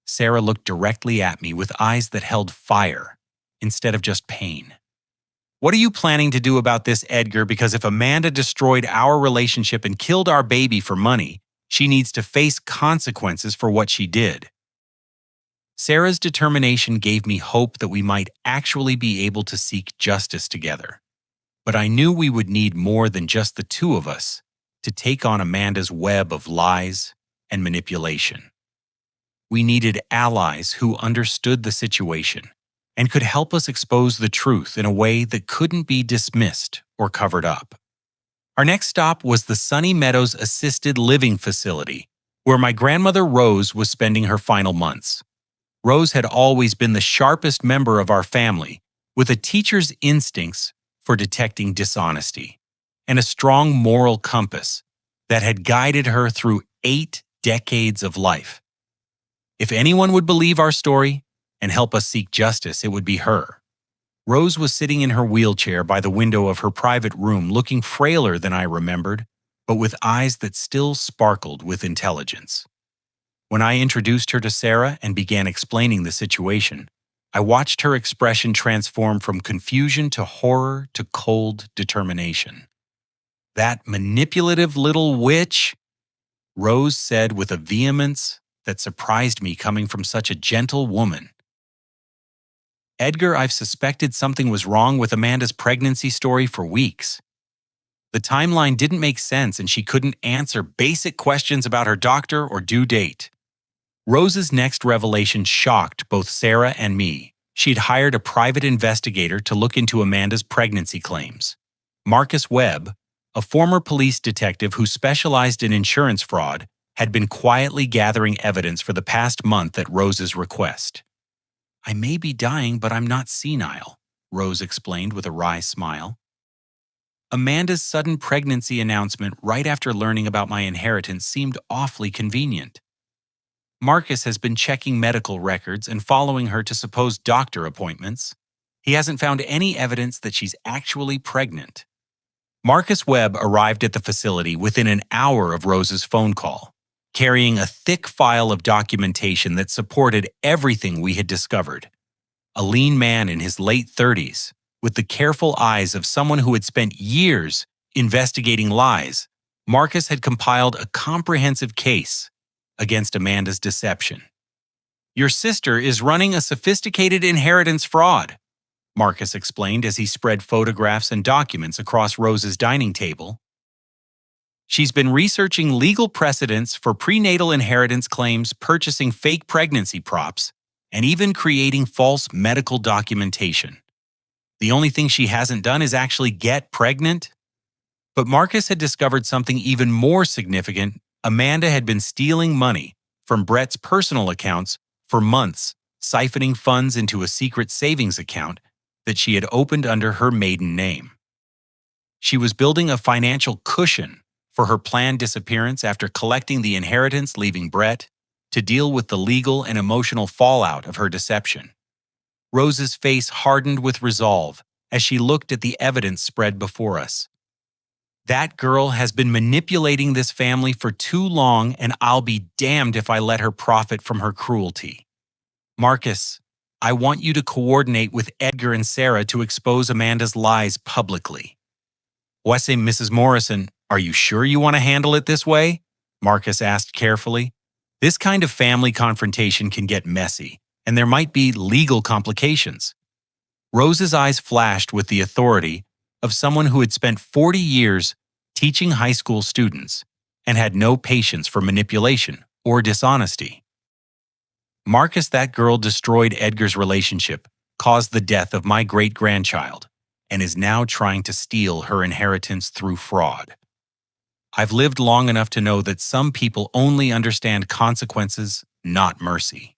Sarah looked directly at me with eyes that held fire instead of just pain. "What are you planning to do about this, Edgar? Because if Amanda destroyed our relationship and killed our baby for money, she needs to face consequences for what she did." Sarah's determination gave me hope that we might actually be able to seek justice together. But I knew we would need more than just the two of us to take on Amanda's web of lies and manipulation. We needed allies who understood the situation and could help us expose the truth in a way that couldn't be dismissed or covered up. Our next stop was the Sunny Meadows Assisted Living Facility, where my grandmother Rose was spending her final months. Rose had always been the sharpest member of our family, with a teacher's instincts for detecting dishonesty and a strong moral compass that had guided her through 8 decades of life. If anyone would believe our story and help us seek justice, it would be her. Rose was sitting in her wheelchair by the window of her private room, looking frailer than I remembered, but with eyes that still sparkled with intelligence. When I introduced her to Sarah and began explaining the situation, I watched her expression transform from confusion to horror to cold determination. "That manipulative little witch," Rose said with a vehemence that surprised me coming from such a gentle woman. "Edgar, I've suspected something was wrong with Amanda's pregnancy story for weeks. The timeline didn't make sense and she couldn't answer basic questions about her doctor or due date." Rose's next revelation shocked both Sarah and me. She'd hired a private investigator to look into Amanda's pregnancy claims. Marcus Webb, a former police detective who specialized in insurance fraud, had been quietly gathering evidence for the past month at Rose's request. "I may be dying, but I'm not senile," Rose explained with a wry smile. "Amanda's sudden pregnancy announcement right after learning about my inheritance seemed awfully convenient. Marcus has been checking medical records and following her to supposed doctor appointments. He hasn't found any evidence that she's actually pregnant." Marcus Webb arrived at the facility within an hour of Rose's phone call, carrying a thick file of documentation that supported everything we had discovered. A lean man in his late 30s, with the careful eyes of someone who had spent years investigating lies, Marcus had compiled a comprehensive case against Amanda's deception. "Your sister is running a sophisticated inheritance fraud," Marcus explained as he spread photographs and documents across Rose's dining table. "She's been researching legal precedents for prenatal inheritance claims, purchasing fake pregnancy props, and even creating false medical documentation. The only thing she hasn't done is actually get pregnant." But Marcus had discovered something even more significant. Amanda had been stealing money from Brett's personal accounts for months, siphoning funds into a secret savings account that she had opened under her maiden name. She was building a financial cushion for her planned disappearance after collecting the inheritance, leaving Brett to deal with the legal and emotional fallout of her deception. Rose's face hardened with resolve as she looked at the evidence spread before us. "That girl has been manipulating this family for too long, and I'll be damned if I let her profit from her cruelty. Marcus, I want you to coordinate with Edgar and Sarah to expose Amanda's lies publicly." "What's it, Mrs. Morrison? Are you sure you want to handle it this way?" Marcus asked carefully. "This kind of family confrontation can get messy, and there might be legal complications." Rose's eyes flashed with the authority of someone who had spent 40 years teaching high school students and had no patience for manipulation or dishonesty. "Marcus, that girl destroyed Edgar's relationship, caused the death of my great-grandchild, and is now trying to steal her inheritance through fraud. I've lived long enough to know that some people only understand consequences, not mercy."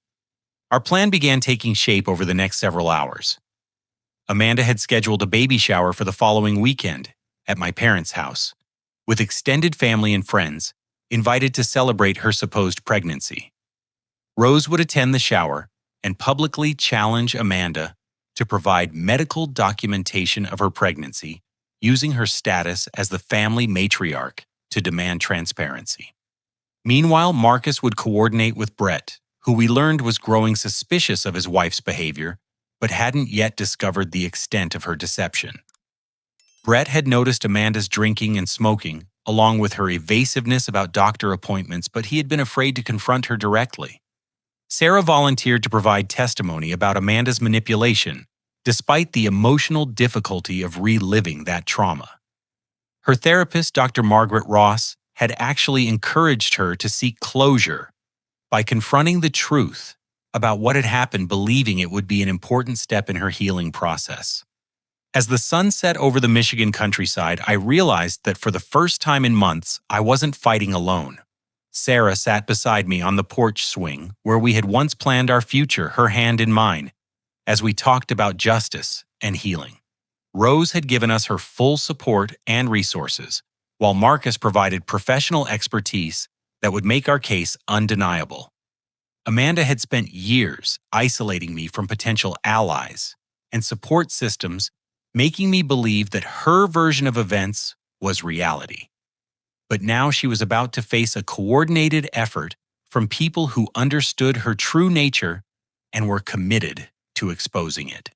Our plan began taking shape over the next several hours. Amanda had scheduled a baby shower for the following weekend at my parents' house, with extended family and friends invited to celebrate her supposed pregnancy. Rose would attend the shower and publicly challenge Amanda to provide medical documentation of her pregnancy, using her status as the family matriarch to demand transparency. Meanwhile, Marcus would coordinate with Brett, who we learned was growing suspicious of his wife's behavior, but hadn't yet discovered the extent of her deception. Brett had noticed Amanda's drinking and smoking, along with her evasiveness about doctor appointments, but he had been afraid to confront her directly. Sarah volunteered to provide testimony about Amanda's manipulation, despite the emotional difficulty of reliving that trauma. Her therapist, Dr. Margaret Ross, had actually encouraged her to seek closure by confronting the truth about what had happened, believing it would be an important step in her healing process. As the sun set over the Michigan countryside, I realized that for the first time in months, I wasn't fighting alone. Sarah sat beside me on the porch swing, where we had once planned our future, her hand in mine, as we talked about justice and healing. Rose had given us her full support and resources, while Marcus provided professional expertise that would make our case undeniable. Amanda had spent years isolating me from potential allies and support systems, making me believe that her version of events was reality. But now she was about to face a coordinated effort from people who understood her true nature and were committed to exposing it.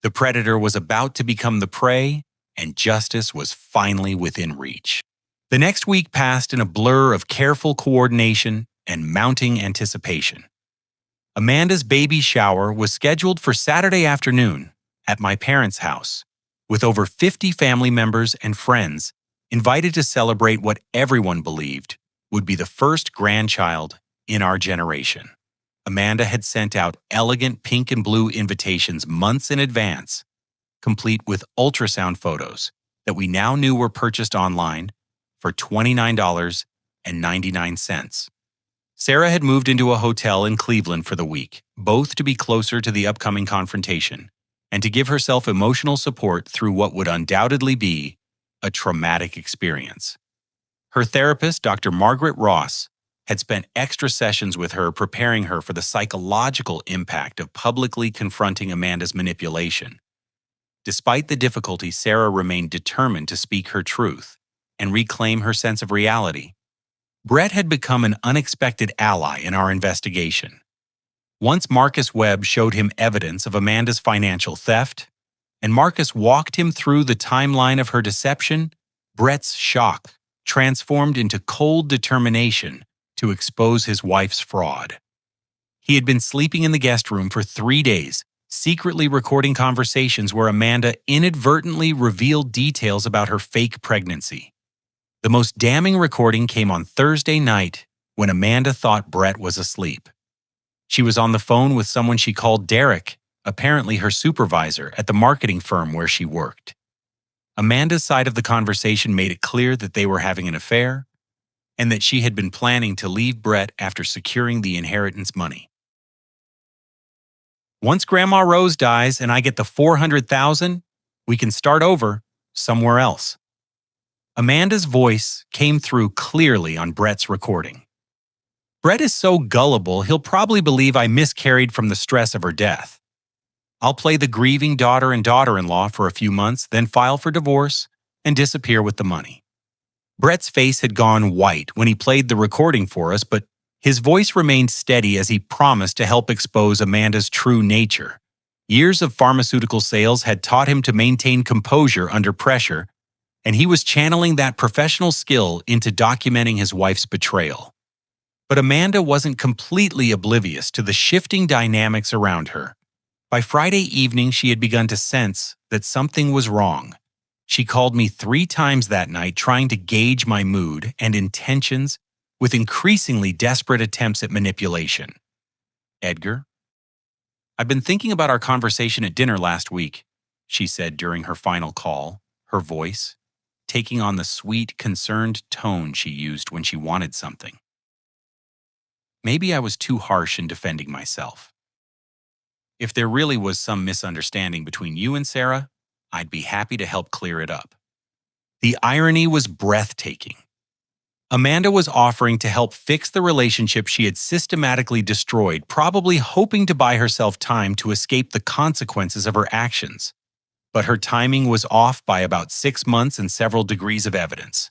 The predator was about to become the prey, and justice was finally within reach. The next week passed in a blur of careful coordination and mounting anticipation. Amanda's baby shower was scheduled for Saturday afternoon at my parents' house, with over 50 family members and friends invited to celebrate what everyone believed would be the first grandchild in our generation. Amanda had sent out elegant pink and blue invitations months in advance, complete with ultrasound photos that we now knew were purchased online for $29.99. Sarah had moved into a hotel in Cleveland for the week, both to be closer to the upcoming confrontation and to give herself emotional support through what would undoubtedly be a traumatic experience. Her therapist, Dr. Margaret Ross, had spent extra sessions with her preparing her for the psychological impact of publicly confronting Amanda's manipulation. Despite the difficulty, Sarah remained determined to speak her truth and reclaim her sense of reality. Brett had become an unexpected ally in our investigation. Once Marcus Webb showed him evidence of Amanda's financial theft, and Marcus walked him through the timeline of her deception, Brett's shock transformed into cold determination to expose his wife's fraud. He had been sleeping in the guest room for 3 days, secretly recording conversations where Amanda inadvertently revealed details about her fake pregnancy. The most damning recording came on Thursday night when Amanda thought Brett was asleep. She was on the phone with someone she called Derek, apparently her supervisor at the marketing firm where she worked. Amanda's side of the conversation made it clear that they were having an affair and that she had been planning to leave Brett after securing the inheritance money. Once Grandma Rose dies and I get the $400,000, we can start over somewhere else. Amanda's voice came through clearly on Brett's recording. Brett is so gullible, he'll probably believe I miscarried from the stress of her death. I'll play the grieving daughter and daughter-in-law for a few months, then file for divorce and disappear with the money. Brett's face had gone white when he played the recording for us, but his voice remained steady as he promised to help expose Amanda's true nature. Years of pharmaceutical sales had taught him to maintain composure under pressure, and he was channeling that professional skill into documenting his wife's betrayal. But Amanda wasn't completely oblivious to the shifting dynamics around her. By Friday evening, she had begun to sense that something was wrong. She called me 3 times that night, trying to gauge my mood and intentions with increasingly desperate attempts at manipulation. "Edgar, I've been thinking about our conversation at dinner last week," she said during her final call, her voice taking on the sweet, concerned tone she used when she wanted something. "Maybe I was too harsh in defending myself. If there really was some misunderstanding between you and Sarah, I'd be happy to help clear it up." The irony was breathtaking. Amanda was offering to help fix the relationship she had systematically destroyed, probably hoping to buy herself time to escape the consequences of her actions. But her timing was off by about 6 months and several degrees of evidence.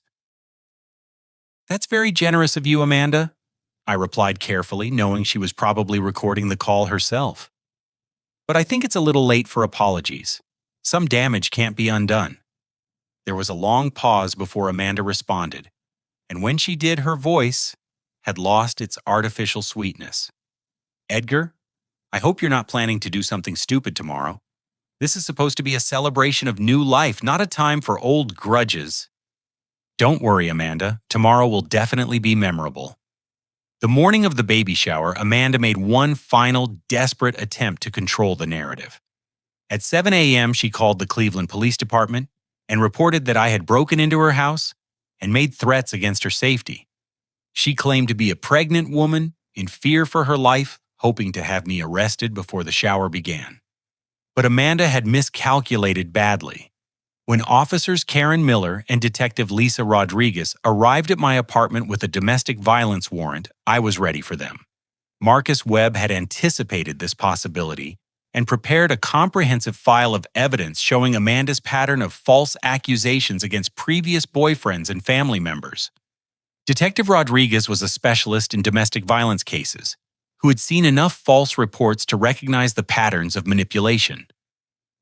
"That's very generous of you, Amanda," I replied carefully, knowing she was probably recording the call herself. "But I think it's a little late for apologies. Some damage can't be undone." There was a long pause before Amanda responded, and when she did, her voice had lost its artificial sweetness. "Edgar, I hope you're not planning to do something stupid tomorrow. This is supposed to be a celebration of new life, not a time for old grudges." "Don't worry, Amanda. Tomorrow will definitely be memorable." The morning of the baby shower, Amanda made one final, desperate attempt to control the narrative. At 7 a.m., she called the Cleveland Police Department and reported that I had broken into her house and made threats against her safety. She claimed to be a pregnant woman in fear for her life, hoping to have me arrested before the shower began. But Amanda had miscalculated badly. When officers Karen Miller and Detective Lisa Rodriguez arrived at my apartment with a domestic violence warrant, I was ready for them. Marcus Webb had anticipated this possibility and prepared a comprehensive file of evidence showing Amanda's pattern of false accusations against previous boyfriends and family members. Detective Rodriguez was a specialist in domestic violence cases who had seen enough false reports to recognize the patterns of manipulation.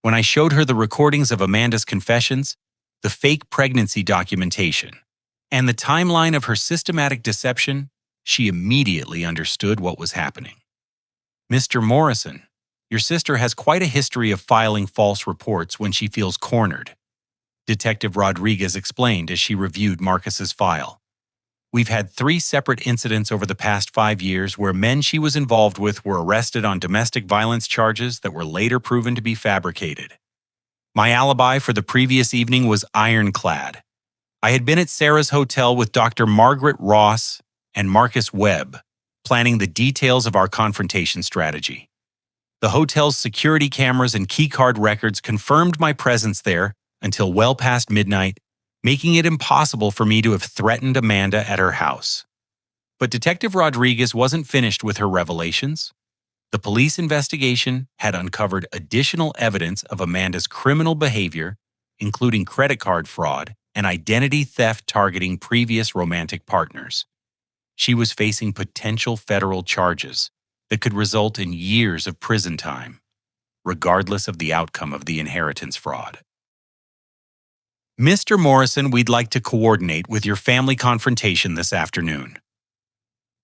When I showed her the recordings of Amanda's confessions, the fake pregnancy documentation, and the timeline of her systematic deception, she immediately understood what was happening. "Mr. Morrison, your sister has quite a history of filing false reports when she feels cornered," Detective Rodriguez explained as she reviewed Marcus's file. "We've had 3 separate incidents over the past 5 years where men she was involved with were arrested on domestic violence charges that were later proven to be fabricated. My alibi for the previous evening was ironclad. I had been at Sarah's hotel with Dr. Margaret Ross and Marcus Webb, planning the details of our confrontation strategy. The hotel's security cameras and keycard records confirmed my presence there until well past midnight, making it impossible for me to have threatened Amanda at her house." But Detective Rodriguez wasn't finished with her revelations. The police investigation had uncovered additional evidence of Amanda's criminal behavior, including credit card fraud and identity theft targeting previous romantic partners. She was facing potential federal charges that could result in years of prison time, regardless of the outcome of the inheritance fraud. "Mr. Morrison, we'd like to coordinate with your family confrontation this afternoon,"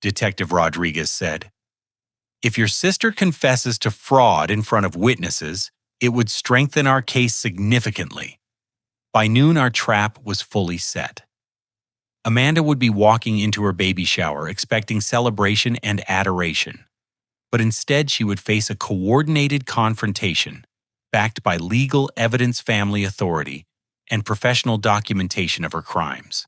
Detective Rodriguez said. "If your sister confesses to fraud in front of witnesses, it would strengthen our case significantly." By noon, our trap was fully set. Amanda would be walking into her baby shower expecting celebration and adoration. But instead, she would face a coordinated confrontation backed by legal evidence, family authority, and professional documentation of her crimes.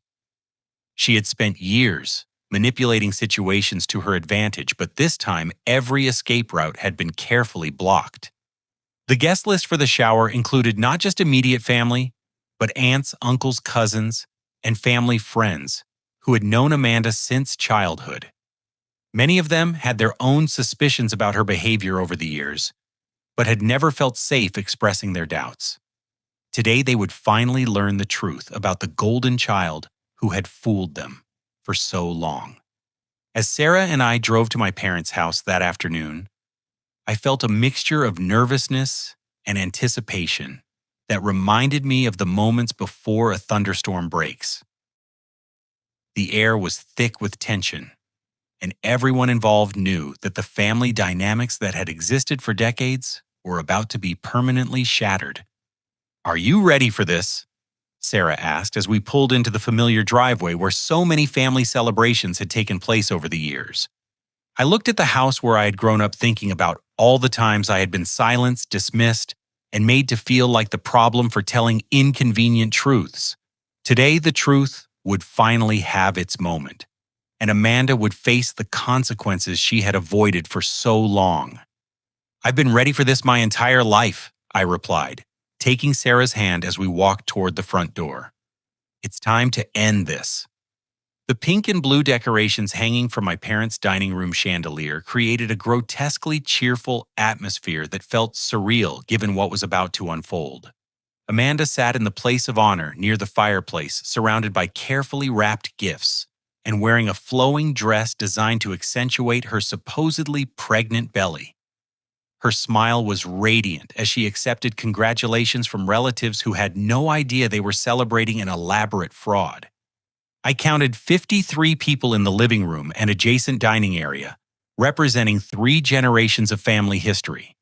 She had spent years manipulating situations to her advantage, but this time every escape route had been carefully blocked. The guest list for the shower included not just immediate family, but aunts, uncles, cousins, and family friends who had known Amanda since childhood. Many of them had their own suspicions about her behavior over the years, but had never felt safe expressing their doubts. Today, they would finally learn the truth about the golden child who had fooled them for so long. As Sarah and I drove to my parents' house that afternoon, I felt a mixture of nervousness and anticipation that reminded me of the moments before a thunderstorm breaks. The air was thick with tension, and everyone involved knew that the family dynamics that had existed for decades were about to be permanently shattered. "Are you ready for this?" Sarah asked as we pulled into the familiar driveway where so many family celebrations had taken place over the years. I looked at the house where I had grown up thinking about all the times I had been silenced, dismissed, and made to feel like the problem for telling inconvenient truths. Today, the truth would finally have its moment, and Amanda would face the consequences she had avoided for so long. "I've been ready for this my entire life," I replied, taking Sarah's hand as we walked toward the front door. "It's time to end this." The pink and blue decorations hanging from my parents' dining room chandelier created a grotesquely cheerful atmosphere that felt surreal given what was about to unfold. Amanda sat in the place of honor near the fireplace, surrounded by carefully wrapped gifts, and wearing a flowing dress designed to accentuate her supposedly pregnant belly. Her smile was radiant as she accepted congratulations from relatives who had no idea they were celebrating an elaborate fraud. I counted 53 people in the living room and adjacent dining area, representing 3 generations of family history.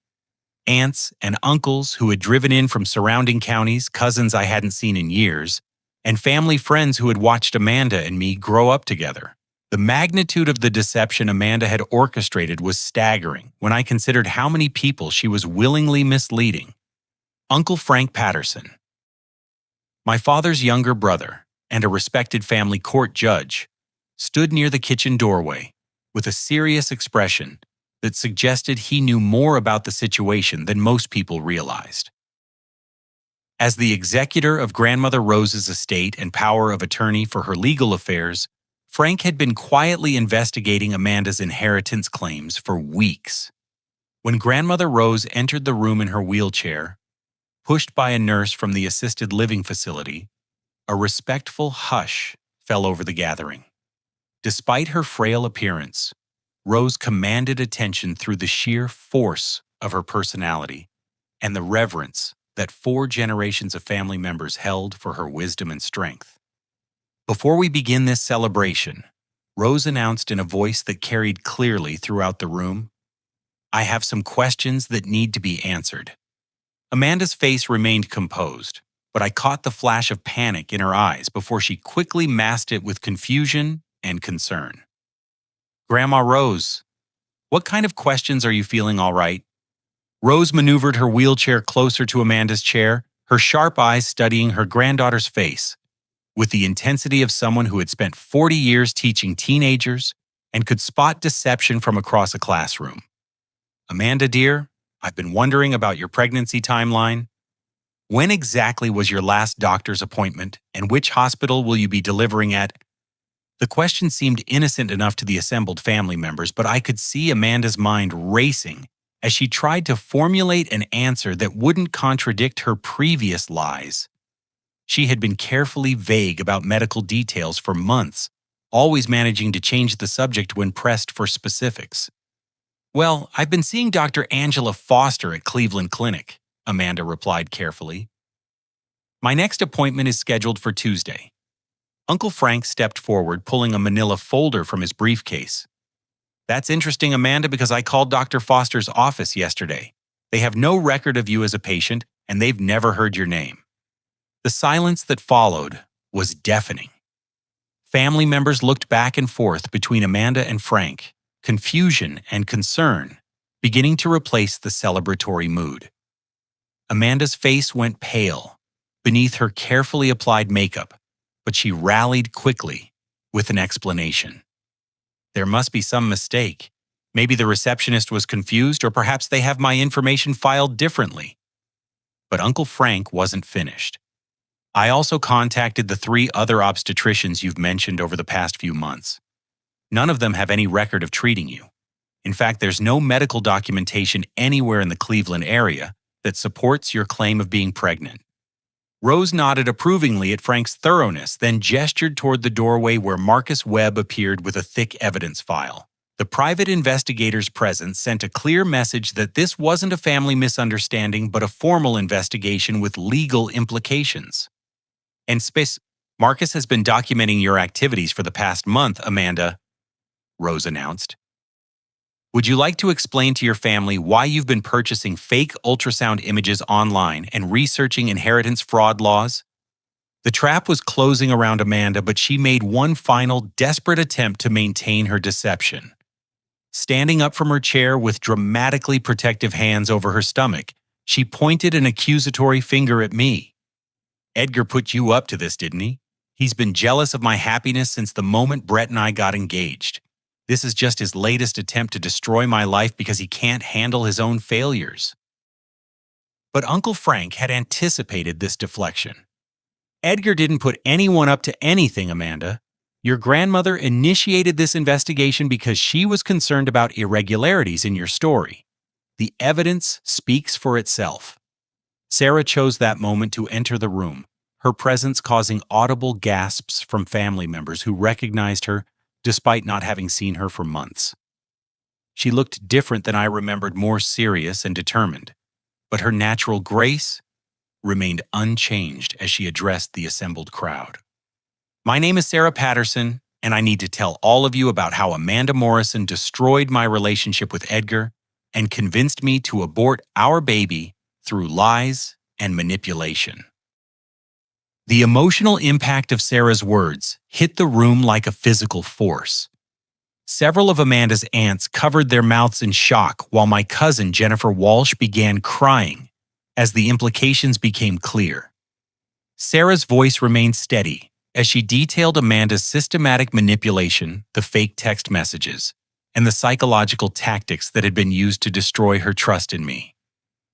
Aunts and uncles who had driven in from surrounding counties, cousins I hadn't seen in years, and family friends who had watched Amanda and me grow up together. The magnitude of the deception Amanda had orchestrated was staggering when I considered how many people she was willingly misleading. Uncle Frank Patterson, my father's younger brother and a respected family court judge, stood near the kitchen doorway with a serious expression that suggested he knew more about the situation than most people realized. As the executor of Grandmother Rose's estate and power of attorney for her legal affairs, Frank had been quietly investigating Amanda's inheritance claims for weeks. When Grandmother Rose entered the room in her wheelchair, pushed by a nurse from the assisted living facility, a respectful hush fell over the gathering. Despite her frail appearance, Rose commanded attention through the sheer force of her personality and the reverence that 4 generations of family members held for her wisdom and strength. Before we begin this celebration, Rose announced in a voice that carried clearly throughout the room, "I have some questions that need to be answered." Amanda's face remained composed, but I caught the flash of panic in her eyes before she quickly masked it with confusion and concern. "Grandma Rose, what kind of questions are you feeling all right?" Rose maneuvered her wheelchair closer to Amanda's chair, her sharp eyes studying her granddaughter's face, with the intensity of someone who had spent 40 years teaching teenagers and could spot deception from across a classroom. "Amanda, dear, I've been wondering about your pregnancy timeline. When exactly was your last doctor's appointment, and which hospital will you be delivering at?" The question seemed innocent enough to the assembled family members, but I could see Amanda's mind racing as she tried to formulate an answer that wouldn't contradict her previous lies. She had been carefully vague about medical details for months, always managing to change the subject when pressed for specifics. "Well, I've been seeing Dr. Angela Foster at Cleveland Clinic," Amanda replied carefully. "My next appointment is scheduled for Tuesday." Uncle Frank stepped forward, pulling a manila folder from his briefcase. "That's interesting, Amanda, because I called Dr. Foster's office yesterday. They have no record of you as a patient, and they've never heard your name." The silence that followed was deafening. Family members looked back and forth between Amanda and Frank, confusion and concern beginning to replace the celebratory mood. Amanda's face went pale beneath her carefully applied makeup, but she rallied quickly with an explanation. "There must be some mistake. Maybe the receptionist was confused, or perhaps they have my information filed differently." But Uncle Frank wasn't finished. "I also contacted the 3 other obstetricians you've mentioned over the past few months. None of them have any record of treating you. In fact, there's no medical documentation anywhere in the Cleveland area that supports your claim of being pregnant." Rose nodded approvingly at Frank's thoroughness, then gestured toward the doorway where Marcus Webb appeared with a thick evidence file. The private investigator's presence sent a clear message that this wasn't a family misunderstanding but a formal investigation with legal implications. "And Marcus has been documenting your activities for the past month, Amanda," Rose announced. "Would you like to explain to your family why you've been purchasing fake ultrasound images online and researching inheritance fraud laws?" The trap was closing around Amanda, but she made one final, desperate attempt to maintain her deception. Standing up from her chair with dramatically protective hands over her stomach, she pointed an accusatory finger at me. "Edgar put you up to this, didn't he? He's been jealous of my happiness since the moment Brett and I got engaged. This is just his latest attempt to destroy my life because he can't handle his own failures." But Uncle Frank had anticipated this deflection. "Edgar didn't put anyone up to anything, Amanda. Your grandmother initiated this investigation because she was concerned about irregularities in your story. The evidence speaks for itself." Sarah chose that moment to enter the room, her presence causing audible gasps from family members who recognized her despite not having seen her for months. She looked different than I remembered, more serious and determined, but her natural grace remained unchanged as she addressed the assembled crowd. "My name is Sarah Patterson, and I need to tell all of you about how Amanda Morrison destroyed my relationship with Edgar and convinced me to abort our baby through lies and manipulation." The emotional impact of Sarah's words hit the room like a physical force. Several of Amanda's aunts covered their mouths in shock while my cousin Jennifer Walsh began crying as the implications became clear. Sarah's voice remained steady as she detailed Amanda's systematic manipulation, the fake text messages, and the psychological tactics that had been used to destroy her trust in me.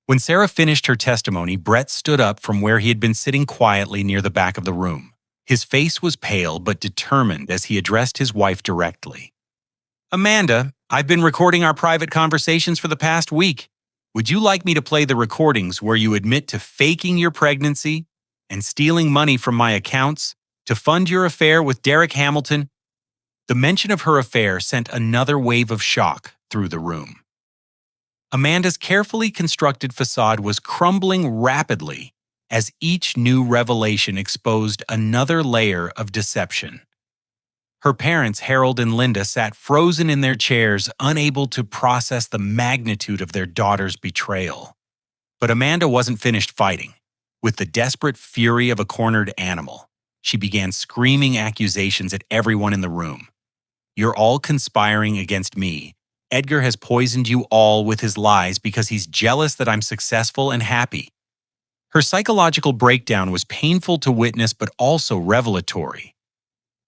When Sarah finished her testimony, Brett stood up from where he had been sitting quietly near the back of the room. His face was pale but determined as he addressed his wife directly. "Amanda, I've been recording our private conversations for the past week. Would you like me to play the recordings where you admit to faking your pregnancy and stealing money from my accounts to fund your affair with Derek Hamilton?" The mention of her affair sent another wave of shock through the room. Amanda's carefully constructed facade was crumbling rapidly as each new revelation exposed another layer of deception. Her parents, Harold and Linda, sat frozen in their chairs, unable to process the magnitude of their daughter's betrayal. But Amanda wasn't finished fighting. With the desperate fury of a cornered animal, she began screaming accusations at everyone in the room. "You're all conspiring against me. Edgar has poisoned you all with his lies because he's jealous that I'm successful and happy." Her psychological breakdown was painful to witness but also revelatory.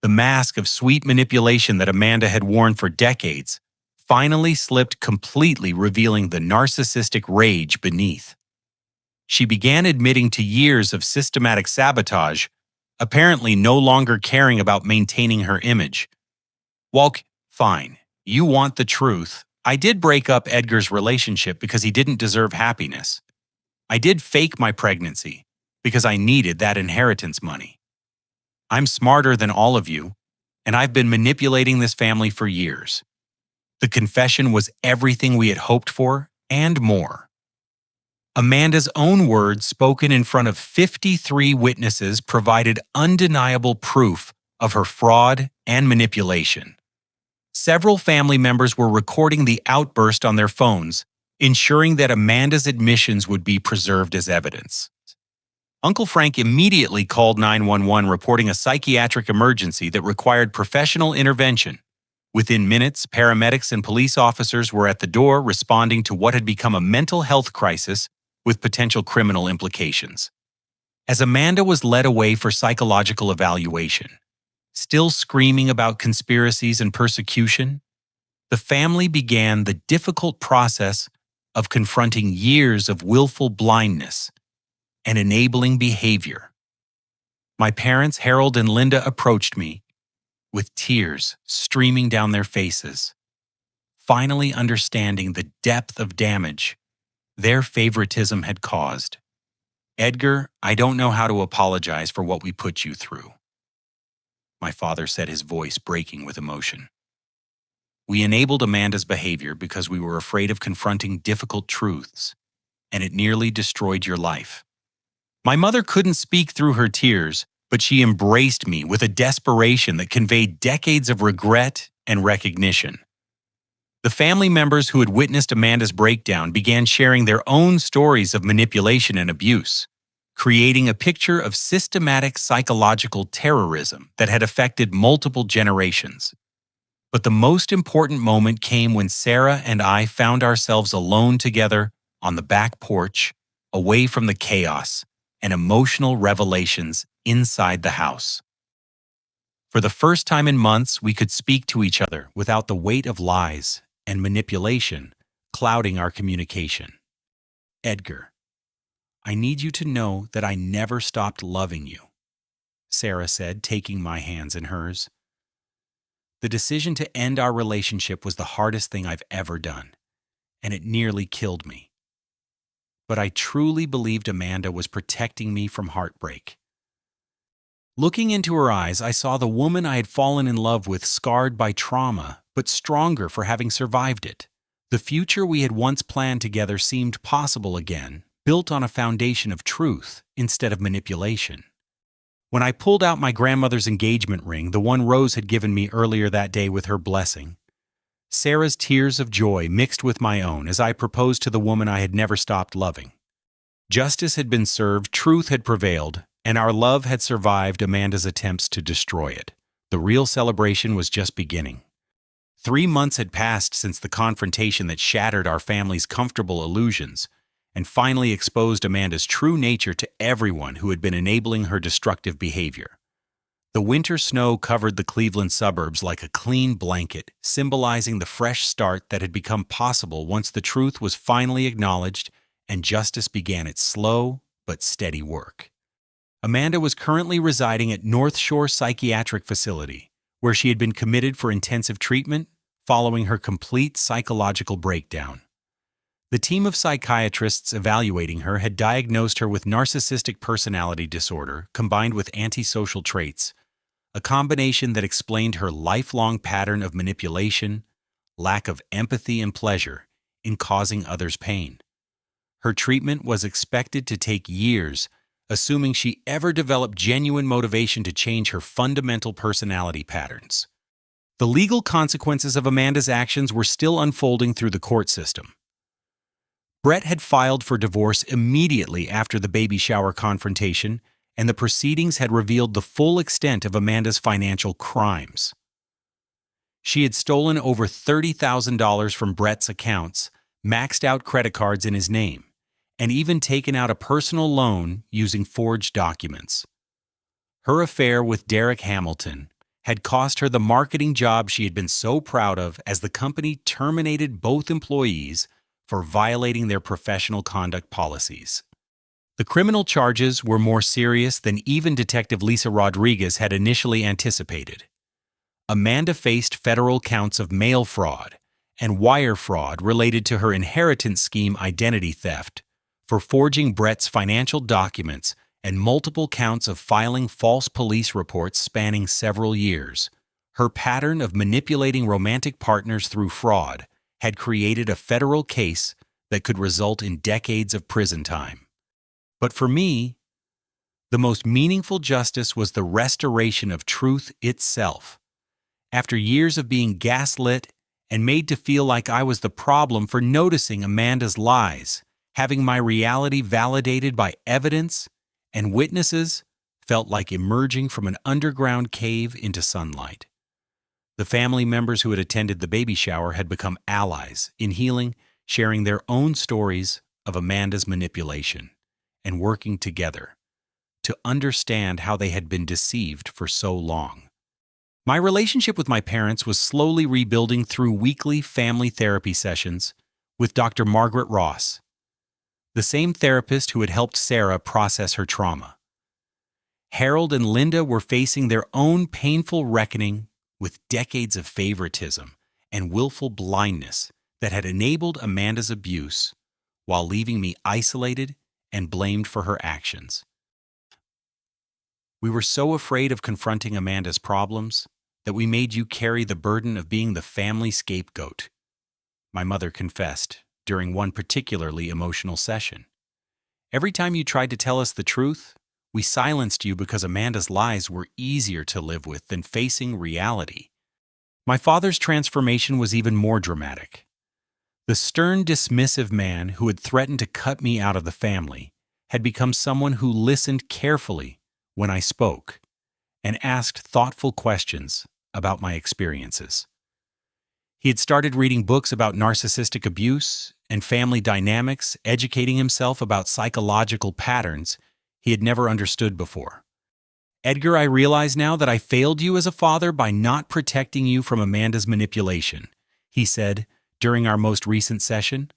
The mask of sweet manipulation that Amanda had worn for decades finally slipped completely, revealing the narcissistic rage beneath. She began admitting to years of systematic sabotage, apparently no longer caring about maintaining her image. Fine. You want the truth. I did break up Edgar's relationship because he didn't deserve happiness. I did fake my pregnancy because I needed that inheritance money. I'm smarter than all of you, and I've been manipulating this family for years. The confession was everything we had hoped for and more. Amanda's own words, spoken in front of 53 witnesses, provided undeniable proof of her fraud and manipulation. Several family members were recording the outburst on their phones, ensuring that Amanda's admissions would be preserved as evidence. Uncle Frank immediately called 911, reporting a psychiatric emergency that required professional intervention. Within minutes, paramedics and police officers were at the door, responding to what had become a mental health crisis with potential criminal implications. As Amanda was led away for psychological evaluation, still screaming about conspiracies and persecution, the family began the difficult process of confronting years of willful blindness and enabling behavior. My parents, Harold and Linda, approached me with tears streaming down their faces, finally understanding the depth of damage their favoritism had caused. "Edgar, I don't know how to apologize for what we put you through," my father said, his voice breaking with emotion. "We enabled Amanda's behavior because we were afraid of confronting difficult truths, and it nearly destroyed your life." My mother couldn't speak through her tears, but she embraced me with a desperation that conveyed decades of regret and recognition. The family members who had witnessed Amanda's breakdown began sharing their own stories of manipulation and abuse, creating a picture of systematic psychological terrorism that had affected multiple generations. But the most important moment came when Sarah and I found ourselves alone together on the back porch, away from the chaos and emotional revelations inside the house. For the first time in months, we could speak to each other without the weight of lies and manipulation clouding our communication. "Edgar, I need you to know that I never stopped loving you," Sarah said, taking my hands in hers. "The decision to end our relationship was the hardest thing I've ever done, and it nearly killed me. But I truly believed Amanda was protecting me from heartbreak." Looking into her eyes, I saw the woman I had fallen in love with, scarred by trauma, but stronger for having survived it. The future we had once planned together seemed possible again, built on a foundation of truth instead of manipulation. When I pulled out my grandmother's engagement ring, the one Rose had given me earlier that day with her blessing, Sarah's tears of joy mixed with my own as I proposed to the woman I had never stopped loving. Justice had been served, truth had prevailed, and our love had survived Amanda's attempts to destroy it. The real celebration was just beginning. 3 months had passed since the confrontation that shattered our family's comfortable illusions, and finally exposed Amanda's true nature to everyone who had been enabling her destructive behavior. The winter snow covered the Cleveland suburbs like a clean blanket, symbolizing the fresh start that had become possible once the truth was finally acknowledged and justice began its slow but steady work. Amanda was currently residing at North Shore Psychiatric Facility, where she had been committed for intensive treatment following her complete psychological breakdown. The team of psychiatrists evaluating her had diagnosed her with narcissistic personality disorder combined with antisocial traits, a combination that explained her lifelong pattern of manipulation, lack of empathy and pleasure in causing others pain. Her treatment was expected to take years, assuming she ever developed genuine motivation to change her fundamental personality patterns. The legal consequences of Amanda's actions were still unfolding through the court system. Brett had filed for divorce immediately after the baby shower confrontation, and the proceedings had revealed the full extent of Amanda's financial crimes. She had stolen over $30,000 from Brett's accounts, maxed out credit cards in his name, and even taken out a personal loan using forged documents. Her affair with Derek Hamilton had cost her the marketing job she had been so proud of, as the company terminated both employees for violating their professional conduct policies. The criminal charges were more serious than even Detective Lisa Rodriguez had initially anticipated. Amanda faced federal counts of mail fraud and wire fraud related to her inheritance scheme identity theft, for forging Brett's financial documents, and multiple counts of filing false police reports spanning several years. Her pattern of manipulating romantic partners through fraud had created a federal case that could result in decades of prison time. But for me, the most meaningful justice was the restoration of truth itself. After years of being gaslit and made to feel like I was the problem for noticing Amanda's lies, having my reality validated by evidence and witnesses felt like emerging from an underground cave into sunlight. The family members who had attended the baby shower had become allies in healing, sharing their own stories of Amanda's manipulation and working together to understand how they had been deceived for so long. My relationship with my parents was slowly rebuilding through weekly family therapy sessions with Dr. Margaret Ross, the same therapist who had helped Sarah process her trauma. Harold and Linda were facing their own painful reckoning with decades of favoritism and willful blindness that had enabled Amanda's abuse while leaving me isolated and blamed for her actions. We were so afraid of confronting Amanda's problems that we made you carry the burden of being the family scapegoat, my mother confessed during one particularly emotional session. Every time you tried to tell us the truth, we silenced you because Amanda's lies were easier to live with than facing reality. My father's transformation was even more dramatic. The stern, dismissive man who had threatened to cut me out of the family had become someone who listened carefully when I spoke and asked thoughtful questions about my experiences. He had started reading books about narcissistic abuse and family dynamics, educating himself about psychological patterns he had never understood before. Edgar, I realize now that I failed you as a father by not protecting you from Amanda's manipulation, he said during our most recent session.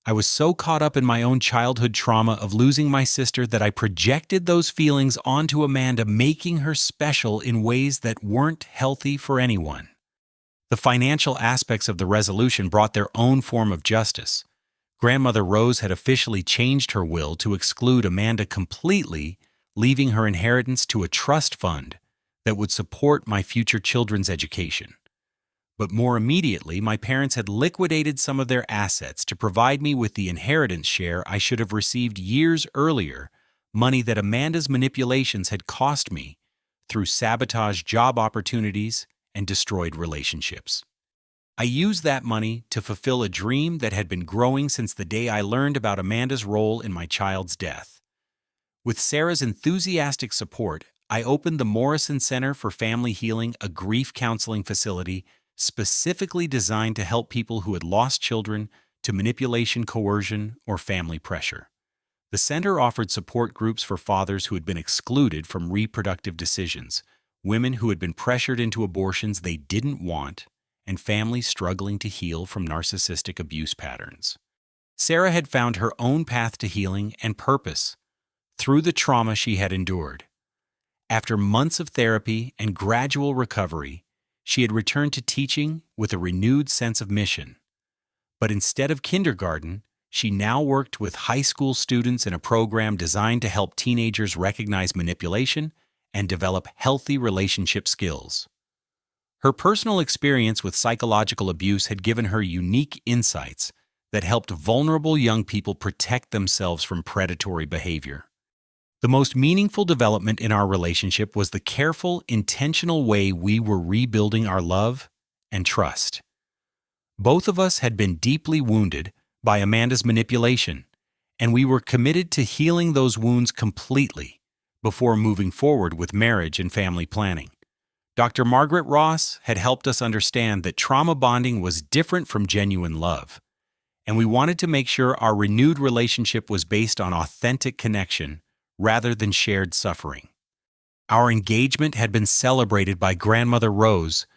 I was so caught up in my own childhood trauma of losing my sister that I projected those feelings onto Amanda, making her special in ways that weren't healthy for anyone. The financial aspects of the resolution brought their own form of justice. Grandmother Rose had officially changed her will to exclude Amanda completely, leaving her inheritance to a trust fund that would support my future children's education. But more immediately, my parents had liquidated some of their assets to provide me with the inheritance share I should have received years earlier, money that Amanda's manipulations had cost me through sabotaged job opportunities and destroyed relationships. I used that money to fulfill a dream that had been growing since the day I learned about Amanda's role in my child's death. With Sarah's enthusiastic support, I opened the Morrison Center for Family Healing, a grief counseling facility specifically designed to help people who had lost children to manipulation, coercion, or family pressure. The center offered support groups for fathers who had been excluded from reproductive decisions, women who had been pressured into abortions they didn't want, and families struggling to heal from narcissistic abuse patterns. Sarah had found her own path to healing and purpose through the trauma she had endured. After months of therapy and gradual recovery, she had returned to teaching with a renewed sense of mission. But instead of kindergarten, she now worked with high school students in a program designed to help teenagers recognize manipulation and develop healthy relationship skills. Her personal experience with psychological abuse had given her unique insights that helped vulnerable young people protect themselves from predatory behavior. The most meaningful development in our relationship was the careful, intentional way we were rebuilding our love and trust. Both of us had been deeply wounded by Amanda's manipulation, and we were committed to healing those wounds completely before moving forward with marriage and family planning. Dr. Margaret Ross had helped us understand that trauma bonding was different from genuine love, and we wanted to make sure our renewed relationship was based on authentic connection rather than shared suffering. Our engagement had been celebrated by Grandmother Rose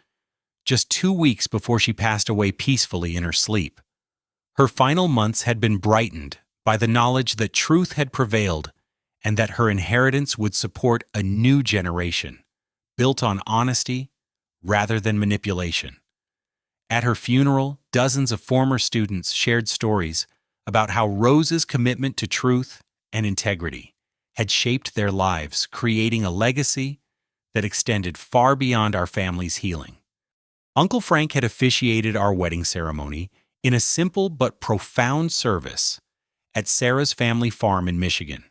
just 2 weeks before she passed away peacefully in her sleep. Her final months had been brightened by the knowledge that truth had prevailed and that her inheritance would support a new generation, built on honesty rather than manipulation. At her funeral, dozens of former students shared stories about how Rose's commitment to truth and integrity had shaped their lives, creating a legacy that extended far beyond our family's healing. Uncle Frank had officiated our wedding ceremony in a simple but profound service at Sarah's family farm in Michigan,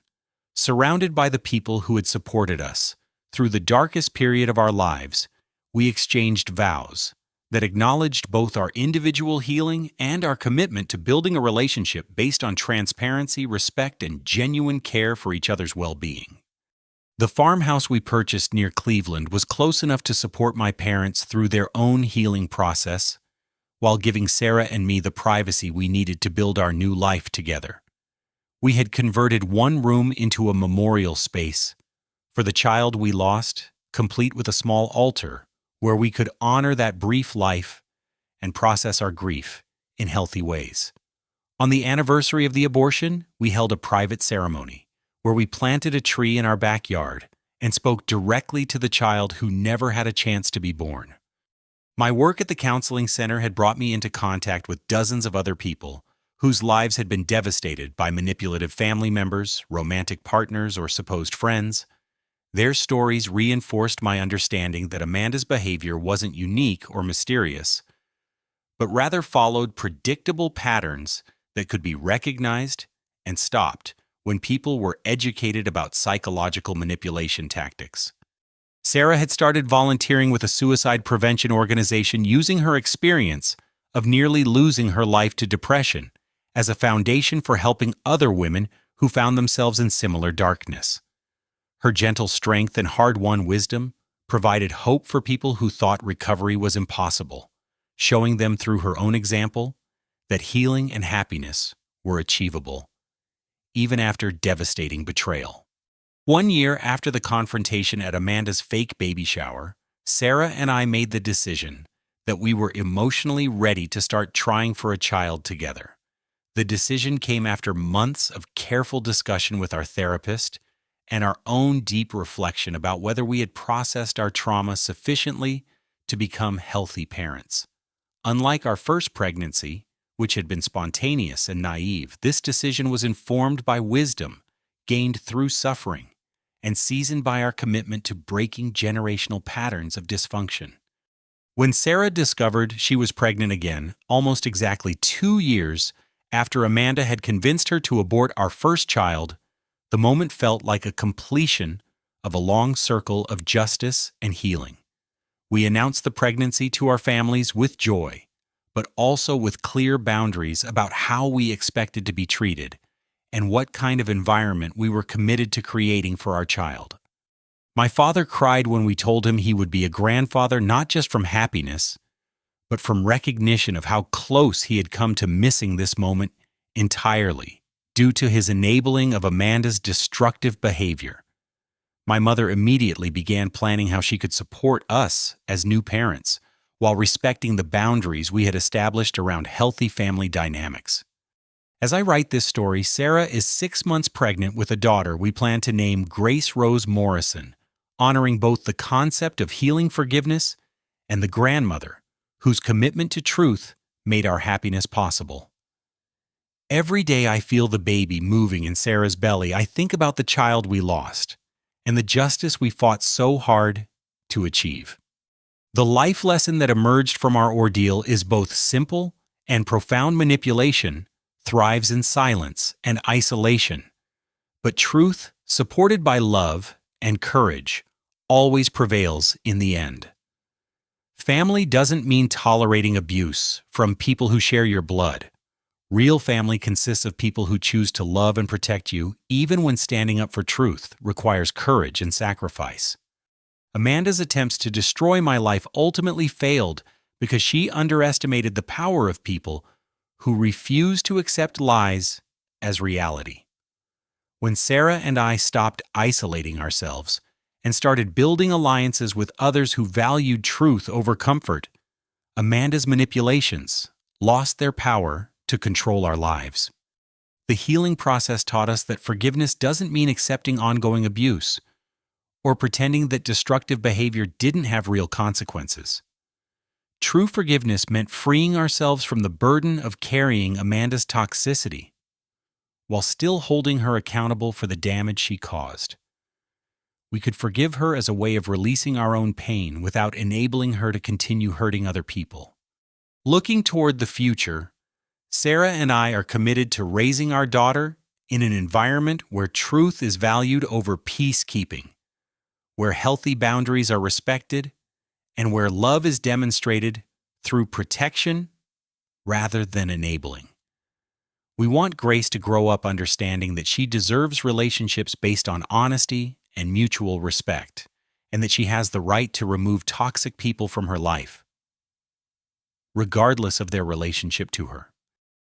surrounded by the people who had supported us. Through the darkest period of our lives, we exchanged vows that acknowledged both our individual healing and our commitment to building a relationship based on transparency, respect, and genuine care for each other's well-being. The farmhouse we purchased near Cleveland was close enough to support my parents through their own healing process, while giving Sarah and me the privacy we needed to build our new life together. We had converted one room into a memorial space for the child we lost, complete with a small altar where we could honor that brief life and process our grief in healthy ways. On the anniversary of the abortion, we held a private ceremony where we planted a tree in our backyard and spoke directly to the child who never had a chance to be born. My work at the counseling center had brought me into contact with dozens of other people whose lives had been devastated by manipulative family members, romantic partners, or supposed friends. Their stories reinforced my understanding that Amanda's behavior wasn't unique or mysterious, but rather followed predictable patterns that could be recognized and stopped when people were educated about psychological manipulation tactics. Sarah had started volunteering with a suicide prevention organization using her experience of nearly losing her life to depression as a foundation for helping other women who found themselves in similar darkness. Her gentle strength and hard-won wisdom provided hope for people who thought recovery was impossible, showing them through her own example that healing and happiness were achievable, even after devastating betrayal. 1 year after the confrontation at Amanda's fake baby shower, Sarah and I made the decision that we were emotionally ready to start trying for a child together. The decision came after months of careful discussion with our therapist and our own deep reflection about whether we had processed our trauma sufficiently to become healthy parents. Unlike our first pregnancy, which had been spontaneous and naive, this decision was informed by wisdom gained through suffering and seasoned by our commitment to breaking generational patterns of dysfunction. When Sarah discovered she was pregnant again, almost exactly 2 years after Amanda had convinced her to abort our first child, the moment felt like a completion of a long circle of justice and healing. We announced the pregnancy to our families with joy, but also with clear boundaries about how we expected to be treated and what kind of environment we were committed to creating for our child. My father cried when we told him he would be a grandfather not just from happiness, but from recognition of how close he had come to missing this moment entirely, due to his enabling of Amanda's destructive behavior. My mother immediately began planning how she could support us as new parents, while respecting the boundaries we had established around healthy family dynamics. As I write this story, Sarah is 6 months pregnant with a daughter we plan to name Grace Rose Morrison, honoring both the concept of healing forgiveness and the grandmother whose commitment to truth made our happiness possible. Every day I feel the baby moving in Sarah's belly, I think about the child we lost and the justice we fought so hard to achieve. The life lesson that emerged from our ordeal is both simple and profound. Manipulation thrives in silence and isolation, but truth, supported by love and courage, always prevails in the end. Family doesn't mean tolerating abuse from people who share your blood. Real family consists of people who choose to love and protect you, even when standing up for truth requires courage and sacrifice. Amanda's attempts to destroy my life ultimately failed because she underestimated the power of people who refuse to accept lies as reality. When Sarah and I stopped isolating ourselves and started building alliances with others who valued truth over comfort, Amanda's manipulations lost their power to control our lives. The healing process taught us that forgiveness doesn't mean accepting ongoing abuse or pretending that destructive behavior didn't have real consequences. True forgiveness meant freeing ourselves from the burden of carrying Amanda's toxicity, while still holding her accountable for the damage she caused. We could forgive her as a way of releasing our own pain without enabling her to continue hurting other people. Looking toward the future, Sarah and I are committed to raising our daughter in an environment where truth is valued over peacekeeping, where healthy boundaries are respected, and where love is demonstrated through protection rather than enabling. We want Grace to grow up understanding that she deserves relationships based on honesty and mutual respect, and that she has the right to remove toxic people from her life, regardless of their relationship to her.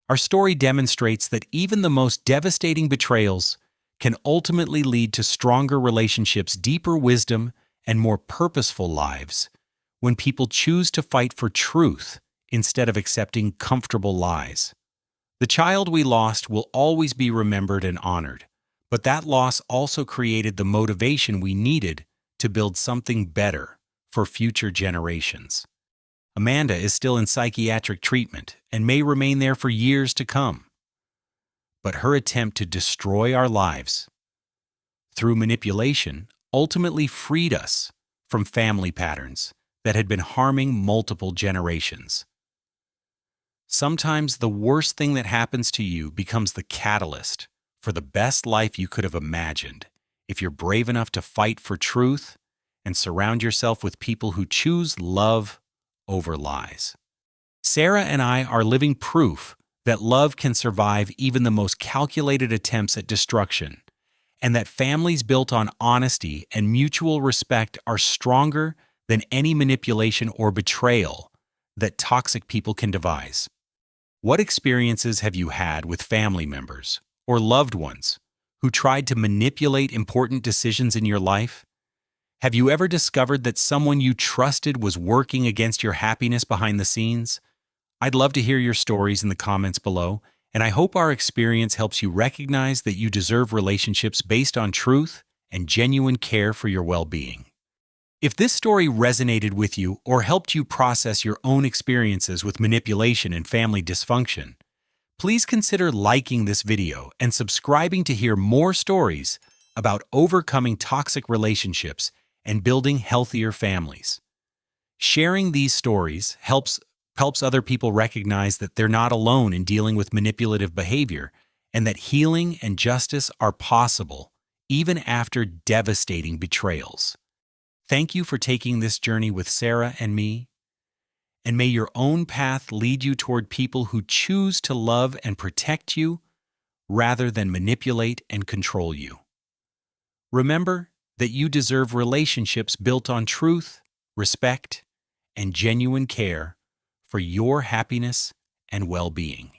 Our story demonstrates that even the most devastating betrayals can ultimately lead to stronger relationships, deeper wisdom, and more purposeful lives when people choose to fight for truth instead of accepting comfortable lies. The child we lost will always be remembered and honored, but that loss also created the motivation we needed to build something better for future generations. Amanda is still in psychiatric treatment and may remain there for years to come. But her attempt to destroy our lives through manipulation ultimately freed us from family patterns that had been harming multiple generations. Sometimes the worst thing that happens to you becomes the catalyst for the best life you could have imagined if you're brave enough to fight for truth and surround yourself with people who choose love over lies. Sarah and I are living proof that love can survive even the most calculated attempts at destruction, and that families built on honesty and mutual respect are stronger than any manipulation or betrayal that toxic people can devise. What experiences have you had with family members or loved ones who tried to manipulate important decisions in your life? Have you ever discovered that someone you trusted was working against your happiness behind the scenes? I'd love to hear your stories in the comments below, and I hope our experience helps you recognize that you deserve relationships based on truth and genuine care for your well-being. If this story resonated with you or helped you process your own experiences with manipulation and family dysfunction, please consider liking this video and subscribing to hear more stories about overcoming toxic relationships and building healthier families. Sharing these stories helps other people recognize that they're not alone in dealing with manipulative behavior, and that healing and justice are possible even after devastating betrayals. Thank you for taking this journey with Sarah and me, and may your own path lead you toward people who choose to love and protect you rather than manipulate and control you. Remember that you deserve relationships built on truth, respect, and genuine care for your happiness and well-being.